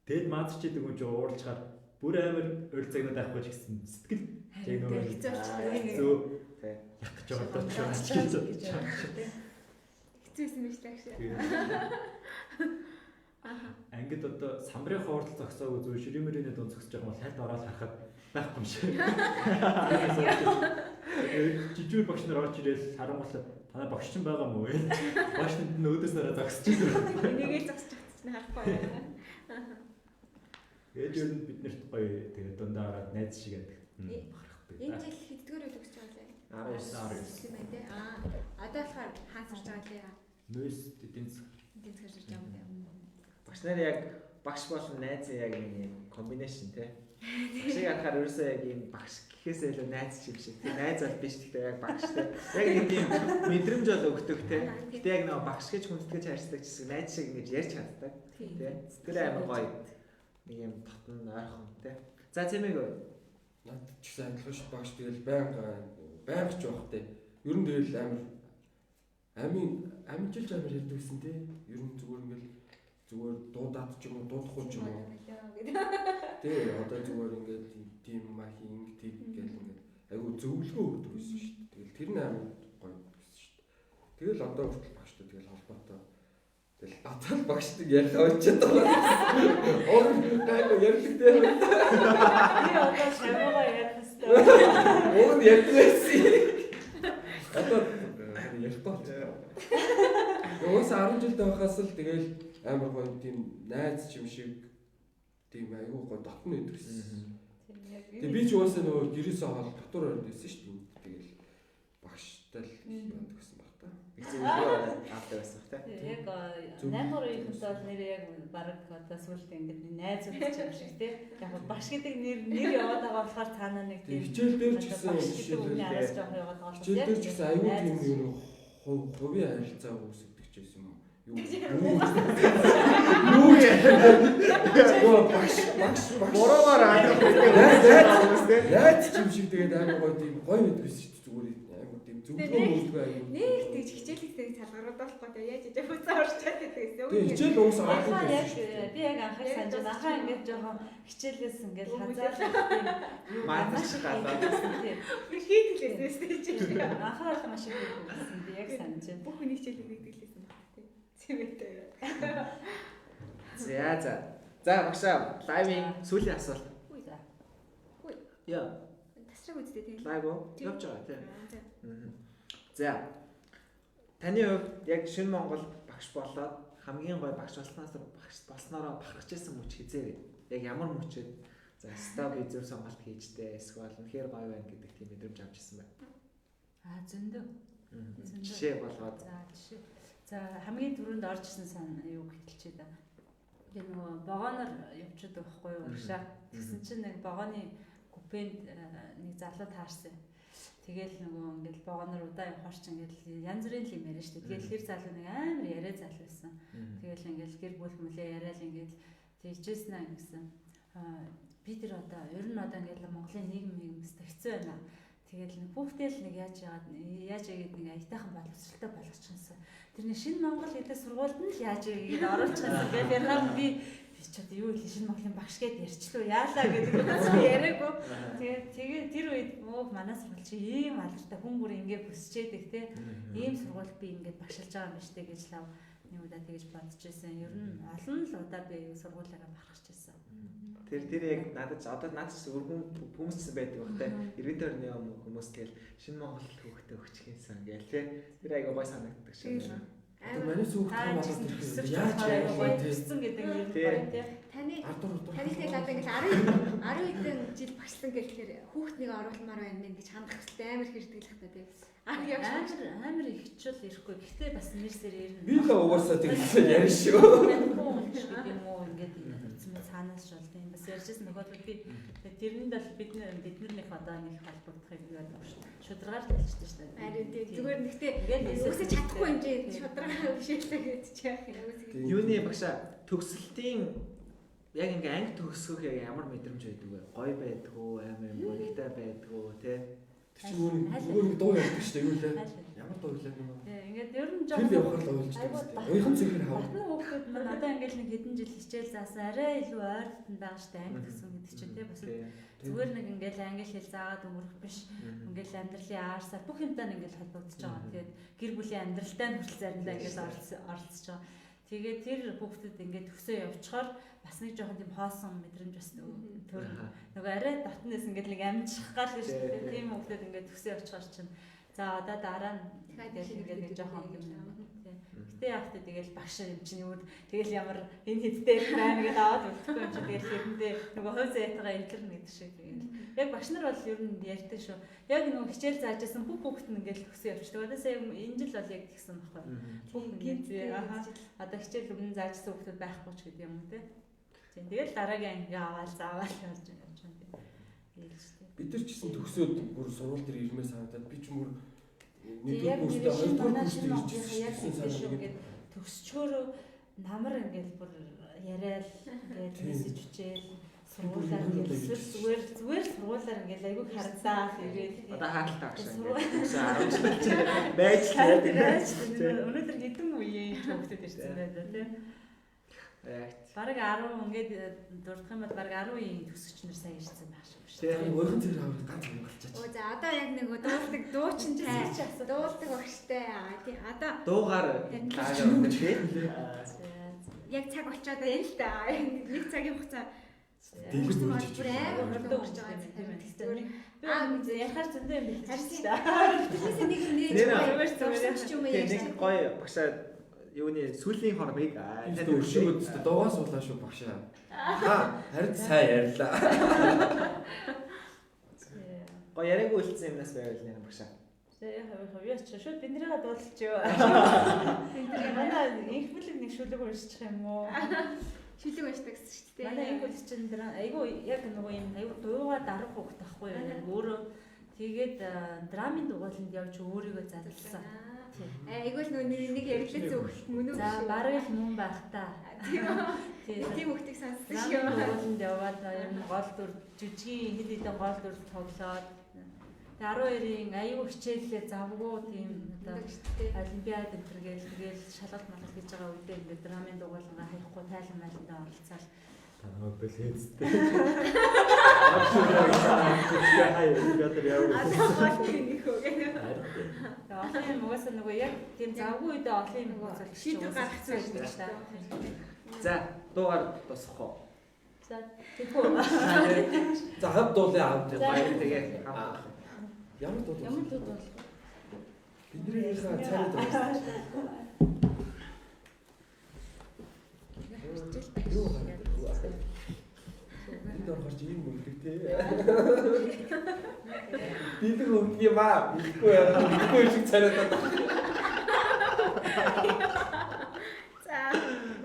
тэгэд маазч идэг хүн ч уурлахаар бүр амар ойр цагнууд авахгүй ч гэсэн сэтгэл яг нөгөө зөө яг гэж бодож байгаа ч хэцүүсэн биш тагш. ангид одоо самбарын хоорол зогсоог зөв ширэмэрийн дунд зогсож байгаа бол хальт ороод харахад байхгүй юм шиг. Жижиг багш нар орж ирэл харангуул танай багш ч байгаа мó вэ? Багш нь өөдөөс нараа зогсож байгаа. Энийгээ зогсож чадчихсан харахгүй байна. Ээж нь биднэрт гоё тэгээ дундаа ороод найз шиг байдаг. Харахгүй. Энэ жил хэддгээр үйл өгч байгаа лээ? 19. Тийм байх тий. Одоо болохоор хаан сурч байгаа лээ. Нөөс эдийн засаг. Эдийн засгаар сурч байгаа юм. багш нар яг багш болон найз яг ийм комбинашн тий. Багшийг харахаар ерөөсөө яг ийм багш гэхээсээ илүү найз шиг шиг. Найз бол биш гэхдээ яг багш тий. Яг нэг тийм мэдрэмж бол өгдөг тий. Гэтэ яг нэг багш гэж хүндэтгэж харьцдаг гэсэн найз шиг ингэж ярьж чаддаг тий. Тэр амар гоё. Нэг юм татн ойрхон тий. За цэмэг над ч гэсэн адилхан шүү багш тэгэл байнга ч байх тий. Ер нь тэгэл амжилж амар ярьдаг гэсэн тий. Ер нь зүгээр дуудаад ч юм уу дуудахгүй ч юм уу. Тий одоо зүгээр ингээд тийм махи ингэ тийм гэл ингээд айгу зөвлөгөө өгдөг гэсэн шүү дээ. Тэгэл тэр нь амар гоё гэсэн шүү дээ. Тэгэл одоо хүртэл багштай тэгэл холбоотой. Тэгэл гадаад багштай ярих авчиад байгаа. Ор гайгүй ярьлэгтэй. Би одоо шавьгаа ярих хэвээр. Ор ярьдаг байсан. Одоо ярихгүй болчихсон. Уус 10 жил байхаас л тэгэл амар гоё тийм найз юм шиг тийм айгүй гоё дотн өгдөг гэсэн. Тэгээ би ч уусаа нөгөө гэрээсээ хол дотор орд байсан шүү дээ. Тэгэл багштай л байдаг гэсэн баг та. их зөвлөгөө авдаг байсан тий. Яг 8 үеийнхэнд бол нэр яг баг одоо сүлд ингээд найзууд ч юм шиг тий. Яг багш гэдэг нэр яваад байгаа болохоор цаанаа нэг тийм хичээл дээр ч гэсэн үний араас жоох яваад байгаа. хичээл дээр ч гэсэн айгүй тийм юу хувийн харилцаа үүсгдэг ч байсан юм. Юу Бороогаар найз ч юм шиг тэгээд амар гоё тийм гоё байдаг шүү дээ зүгээр амар тийм зөвлөгөө өгдөг айгүй. Нэг тэгж хичээлээ салгараад болохгүй дээ яаж ижээ хүзээ орчаад байдаг гэсэн. Тэгээд хичээл уус авахгүй Яг байсан. би яг анхаар санаж байна. Анхаа ингээд жоохон хичээлээс ингээд хазаалал тийм Маарч галаа. Би хийдгэлээсээ чинь. Анхаар маш их байсан. Би яг санаж байна. Бүх хүний хичээлийг нэгдэглээсэн баг тийм. Цэвэтэй. За багшаа лайвын сүүлийн асуулт. За. Яа. Тасраг үзтээ тийм. Лайв уу? Явж байгаа тийм. За. Таны хувьд яг шинэ Монгол багш болоод хамгийн гоё багш болсноороо бахархаж байсан мөч хизээ. Яг ямар мөчөд за стаб зөв сонголт хийжтэй эсвэл үнэхээр гоё байна гэдэг тийм мэдрэмж авч ирсэн байна. Зөндөө. Жишээ болгоод. За жишээ. За хамгийн түрүүнд орж ирсэн сан юу хэлчихээ да. Би нөгөө вагоноор явчихдаг байхгүй юу урагшаа. Тэгсэн чинь нэг вагоны купенд нэг залуу таарсан. Тэгэл нөгөө ингээл вагоноор удаан явахаар ч ингээл янз бүрийн юм яриа штэ. Тэгэл хэр залуу нэг амар яриа залуу байсан. Тэгэл ингээл гэр бүл мүлээ яриад ингээл тэгжсэн аа гэсэн. Би тэр одоо ер нь одоо ингээл Монголын нийгэм хэцүү байна. Тэгэл нэг хүүхдэл нэг яаж яагаад нэг аятайхан боловсралтай болгочихсон. Тэр нэг шинэ Монгол гэдэг сургуульд нь л яаж игээд оруулчихсан. Тэгэл ярахаар би ч одоо юу л шинэ Монголын багш гээд ярьчлаа яалаа гэдэг би яриаггүй. Тэгээд тэр үед манай сургууль чи ийм алдартай хүн бүр ингэ бүсчээдэг те. Ийм сургууль би ингэ багшилж байгаа юм ба штэ гэж лав нэг удаа тэгэж бодож байсан. Ер нь олон л удаа би сургуулиараа барахж байсан. Тэр яг надад өргөн хүмүүссэн байдаг багтай. Иргэдээр нэг хүмүүс тэгэл шинэ Монгол хүүхдээ өгчихсэн гээл тий. Тэр айгаа гой санагддаг шиг. Манай сүхт хамаагаад яаж явсан гэдэг юм байна тий. Таны тэгэл одоо ингээл 10 хэдэн жил багшлан гэхээр хүүхд нэг оруулмаар байна мэн гэж хандах хэрэгтэй амар хэрдэг л хата тий. Амар их чул ирэхгүй. Гэхдээ бас нэрсээр ирнэ. би л угаасаа тэгсэн ярина шүү. гэдэг юм уу ингээд цаанаас ч болтой юм бас ярьжсэн нөхөд би тэрний дал биднэрнийх одоо нэг холбогдохыг юу байна шүү. Шударгаар талчдаг шүү дээ. Харин тийм зүгээр нэгтээ үсэж чадахгүй юм чи шударгаа бишээлээ гэж чи яах юм. Юуны багшаа төгсөлтийн яг ингээ анги төгсөх яг ямар мэдрэмж байдаг вэ? Гоё байдаг уу, амар мөрөгтэй байдаг уу, тий? Тэр чинь өөрөө дуу ярьдаг шүү дээ. Юу лээ? Ямар дуу лээ нөгөө? Ингээд ер нь Тэр явахаар л ойлгож байна. Уйхан цэвэр хав. Батны хүүхдүүд маань одоо ингээд нэг хэдэн жил хичээл заасан арай илүү ойртон байгаа штэ анги төгсөн гэдэг чинь тий бас зүгээр нэг ингээд англи хэл заагаад өнгөрөх биш. Ингээд амьдралын аарсаар бүх юмтай ингээд холбогдож байгаа. Тэгээд гэр бүлийн амьдралтай нь хүртэл заримдаа ингээд оролцож байгаа. Тэгээд тэр хүүхдүүд ингээд төгсөө явчихаар бас нэг жоохон тийм хоосон мэдрэмж бас төр нөгөө арай дотнээс ингээд нэг амжих гал шүү дээ. Тийм хүүхдүүд ингээд төгсөө явчихаар чинь за одоо дараа нь тэгээд нэг жоохон юм. Гэтэ яахтай тэгэл багш юм чинь юу тэгэл ямар энэ хэдтэй байна гэдээ аваад өгөхгүй юм чинь тэгэл хэрэндээ нөгөө хувь заяатайгаа илэрнэ гэдэг шиг тэгэл. Яг багш нар бол ер нь ярьдаг шүү. Яг нөгөө хичээл заажсэн бүх хүүхэд нь ингээл төгсөө явчихдаг. Одоо сая энэ жил бол яг тэгсэн байхгүй. Бүх гинт одоо хичээл өмнө заажсан хүүхдүүд байхгүй ч гэдэг юм уу те. Тийм тэгэл дараагийн анги аваад заавал явж байгаа юм тийм. Бид нар ч гэсэн төгсөөд бүр сургууль дээр ирмээр санагдаад би ч мөр яг нэг манай шинэ Монголын яг тийм ингээд төгсчөөрөө намар ингээд бүр яриад ингээд мессеж хүчээл сургуулаар ингээд зүгээр сургуулаар ингээд айгүй харагдаа тэгээд одоо хаалтаа багш ингээд байж өнөөдөр хэдэн үеийн хүүхдүүд ирсэн байна тийм. Бараг 10 ингээд дурдах юм бол бараг 10 үеийн төгсөгч нар сайн ирсэн байх шиг байна. Тэгээ уйхан цэвэр хав ганц юм болчихсон. Оо за одоо яг нэг дуулдаг дуучин цай дуулдаг багштай. Тийм одоо дуугаар таагаад тий. Яг цаг болчиход байна л да. Нэг цагийн хугацаа Дэлгэр болж бүр амар хурдан өгч байгаа юм байна. Би ярахаар зөндөө юм байна. Харин тэрнээс нэг зүгээр юм яа. Нэг гоё багшаа юуны сүлийн хормыг тэгээд өршөөгд дуугаа суулаа шүү багшаа. Харин сайн ярьлаа. Гоё яриаг үлдсэн юмнаас байвал нэр багшаа. Тэгээ хавьяач шууд биднийгээ дуулчих юу. Манай их бүлэг нэг шүлэг уншчих юм уу? Шүлэг уншдаг гэсэн шүү дээ. Манай их бүлэг чинь айгүй яг нөгөө юм айгүй дуугаа дарах хөх тахгүй юу? Өөрөө тэгээд драмын дугуйланд явж өөрийгөө зарласан. Айгуул нэг ярилээ зөвхөлт мөн үү? За бараг л мөн байх та. Тийм хөлтийг сонссон шүү. Дугуйланд яваад ер нь гол дүр жижигэн хэд хэдэн гол дүр тоглоод 12-ийн аюу хичээлээ завгүй тийм одоо олимпиад энтергээл тэгэл шалгалт малгалт хийж байгаа үедээ ингээд драмын дугуйлангаа хаяхгүй тайлан майлтаа оролцоод танаа бэлээцтэй. Хаяа олимпиадаар яваа. олон юм угаасаа нөгөө яг тийм завгүй үедээ олон юм нөгөө шийдвэр гаргацсан юм байна. За дуугаар тусахгүй. За тэгвэл За хав дуулаа авд. Баяр тэгээ Ямар дуу? ямар дуу бол Бидний царай дуу. Юу хаа? Энд орохч ийм мөлдөг тий. Бид хөрх юм аа. Ихгүй шиг царайдаа. За,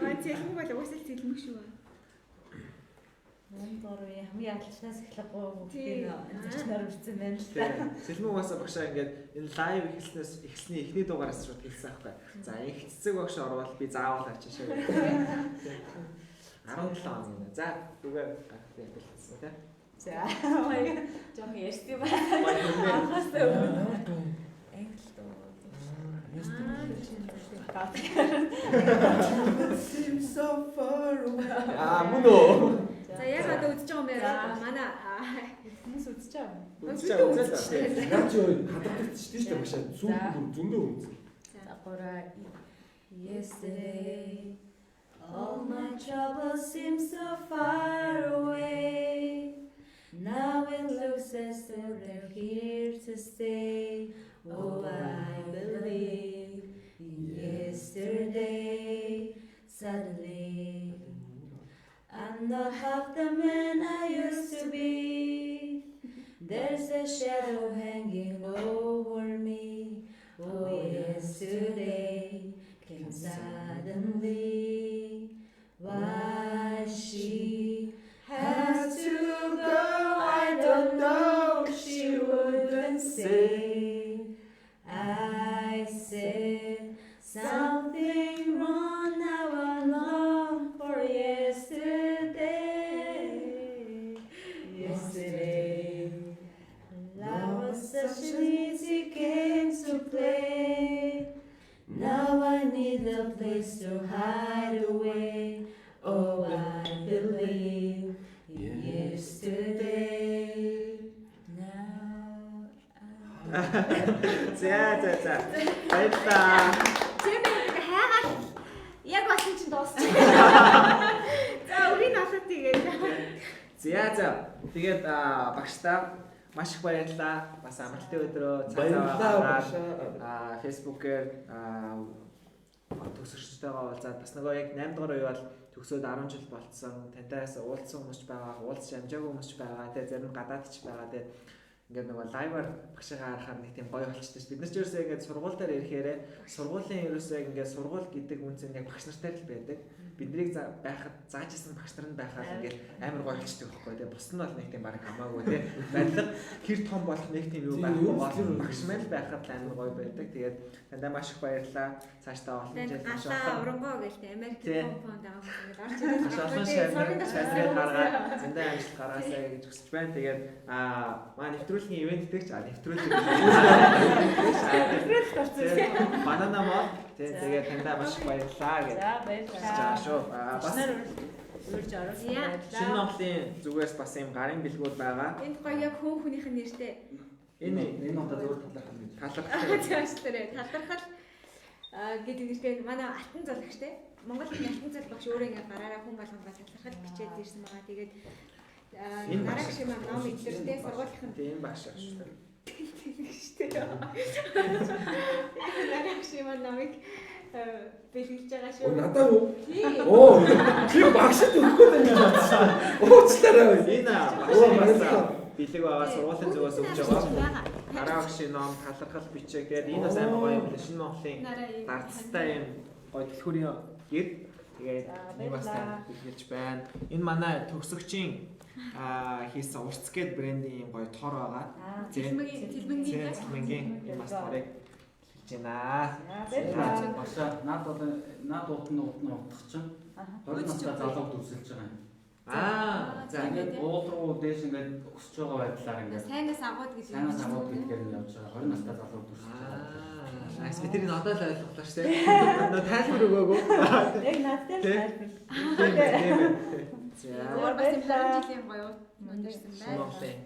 маа цэлмэг бол уусаал цэлмэг шүү. Нэмдорын хамгийн алчнаас эхлэх бүгдийг зочноор үрцэн байна л та. Сэлмэн угаасаа багшаа ингээд энэ лайв эхэлсний эхний дугаараас шууд хэлсэн аахгүй. За их цэцэг багш орвол би заавал ачаашаа. 17 он юм. За үгээ гарах юм хэлсэн тийм. За жоох ярьсан байна. Анхаасаа англи дуу. Seems so far away. Мөн үү? За яг одоо үзэж байгаа юм байна. Манай Хүмүүс үзэж байгаа. Үзээ. Наач юу хадгалдаг ч тийм шүү дээ машаа. Зөндөө үнэ. За 3 Yesterday, all my troubles seem so far away. Now it looks as though they're here to stay. Oh, I believe in yesterday. Suddenly, I'm not half the man I used to be. There's a shadow hanging over me. Oh, yesterday came suddenly. Why she had to go, I don't know. She wouldn't say. I said something wrong. Now I long for yesterday. Yesterday, love was such an easy game to play. Now I need a place to hide away. Oh, I believe in yesterday. Now За. Баярлалаа. тийм яг хайгаад яг болсон чинь дуусчих. За өрийн алхад тэгээд. За. Тэгээд багштаа маш их баярлалаа. Бас амралтын өдрөө Баярлалаа цагаагаар багшаа. фэйсбүүкээр төгсөгчтэйгээ уулзаад бас нөгөө яг 8 дугаар үе бол төгсөөд 10 жил болцсон. Тантай уулзсан хүмүүс байгаа, уулзч амжаагүй хүмүүс байгаа. Тэгээ зарим гадаадч байгаа. Тэгээ ингээд нөгөө лайваар багшаа харахаар нэг тийм гоё болчихсон шүү. Бид нар ч ерөөсөө ингээд сургууль дээр ирэхээр сургуулийн ерөөсөө ингээд сургууль гэдэг үнцэн яг багш нартай л байдаг. Биднийг байхад заажсэн багш нар нь байхад ингээд амар гоё болчихдог байхгүй. Тэгээ бус нь бол нэг тийм баг хамаагүй тий. Барилга хэр том болох нэг тийм юу байхгүй бол багш мэл байхад л амар гоё байдаг. Тэгээд тандаа маш их баярлалаа. Цаашдаа олон жил маш Алаа урангоо гэлтэй Америк компаунд байгаа хүмүүс ингээд орж маш олон шалрын гаргаад зөндөө амжилт гаргаасаа гэж хүсэж байна. Тэгээд маа нэвтрүүлгийн ивенттэй ч нэвтрүүлэг банана мод тэгээд тандаа маш их баярлалаа гэж. За баярлалаа. Шүү. Бас үрж оруулсан шинэ баярлалаа. онлын зүгээс бас юм гарын бэлгүүд байгаа. энд гоё яг хүүхнийх нь нэртэй. Энэ удаа зөвхөн талархах юм. Талархал гэдэг нэртэй манай алтан залгчтэй. Монгол хэлний алтан зал багш өөрөө ингээд гараараа хүн болгонгоо талархал бичээд ирсэн байгаа. Тэгээд дараагийн шиг ном эдлэртэй сургуулийн тийм багш шүү. дараагийн шиг номыг бэлгэлж байгаа шүү. Надаа юу? Тийм. Оо, чи багшд өгөхгүй юм байна. Уучлаарай. Энэ баярлалаа. бэлэг байгаа сургуулийн зүгээс өгч байгаа. Дараагийн ном талархал бичээ гэдэг энэ бас амар гоё юм байна. Шинэ Монголын дардстай юм гоё дэлгүүрийн гэр тэгээд энэ бас бэлгэлж байна. Энэ манай төгсөгчийн хийсэн урц гэд брендийн юм гоё тор байгаа. Зэлмэнгийн энэ бас тарыг хийж байна. Башаа над утны утгах чинь 20 настай залуу төсөлж байгаа юм. За ингээд уул руу дээш ингээд өсөж байгаа байдлаар ингээд Сайнаас агууд гэж сайнаас аваад гэдгээр нь явж байгаа. 20 настай залуу төсөлж байгаа. Найс би тэрийг одоо л ойлголоо шүү дээ. Нөө тайлбар өгөөгөө. Яг надтай л тайлбар. За. Өөр бас юм 20 жилийн гоё мөндөрсөн байна. Монголын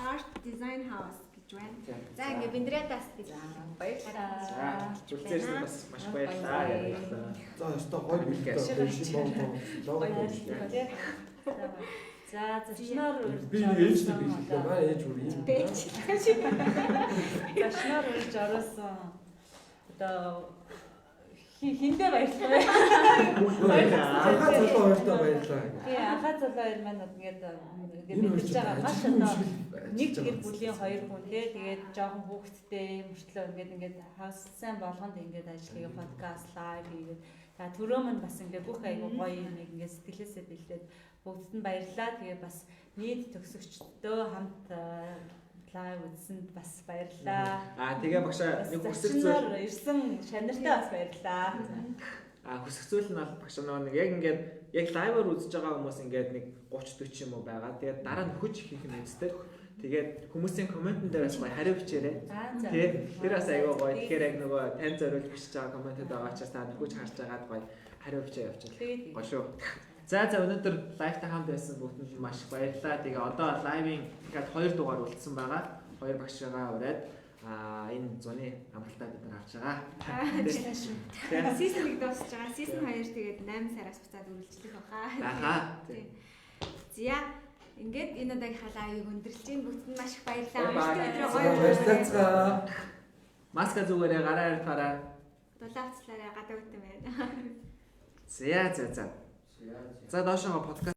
Art Design House гэж байна. За ингээ Биндрядаас гэж баярлалаа. Зүгцээс бас маш баярлалаа гэж. За өстой гоё бэлгээ. За зочноор Би ээжтэй бэлгээ. Маа ээж үр юм. зочноор үрж оруулсан одоо Хиндэ баярлалаа. Анхаа залуу хоёртоо баярлалаа. Тий, анхаа залуу хоёр маань ингээд Энэ хоёр мэдэрч ч байгаа маш ажил одоо юм нэг шиг гэр бүлийн хоёр хүн тий тэгээд жоохон хүүхэдтэй мөртлөө ингээд хас сайн болгонд ингээд ажил хийгээ подкаст лайв хийгээд та төрөө маань бас ингээд бүх айгу гоё юм ингээд сэтгэлээсээ бэлдээд бүгдд нь баярлалаа. Тэгээ бас нийт төгсөгчдөө хамт лайв үзсэнд бас баярлалаа. Тэгээ багшаа нэг хүсэх зүйл ирсэн шанартаа бас баярлалаа. Хүсэх зүйл нь бол багшаа нэг яг ингээд яг лайваар үзэж байгаа хүмүүс ингээд нэг 30 40 юм уу байгаа. Тэгээд дараа нь хүч хийх юм үзтэй. Тэгээд хүмүүсийн комментэн дээр бас гоё хариу бичээрэй. Тэгээд тэр бас айгаа гоё. Тэгэхээр яг нөгөө тань зориулж бичиж байгаа комментэд байгаа учраас та хүч харж байгаад гоё хариу бичээ явуулчихлаа. Гоё шүү. За өнөөдөр лайвтай хамт байсан бүгдэнд маш их баярлалаа. Тэгээ одоо лайвын ингээд 2 дугаар үлдсэн байгаа. 2 багшаагаа ураад энэ зуны амралтаа бид нар авч байгаа. Season 1 дуусж байгаа. Season 2 тэгээд 8 сараас буцаад үргэлжлэх баха. За ингээд энэ удаагийн лайвыг өндөрлж байна. Бүгдэнд маш их баярлалаа. Баярлалаа. Маска зүгээрээ гараа ирфаараа. Дулаавцлаараа гадаа үтэн байна. За. За доошоо подкаст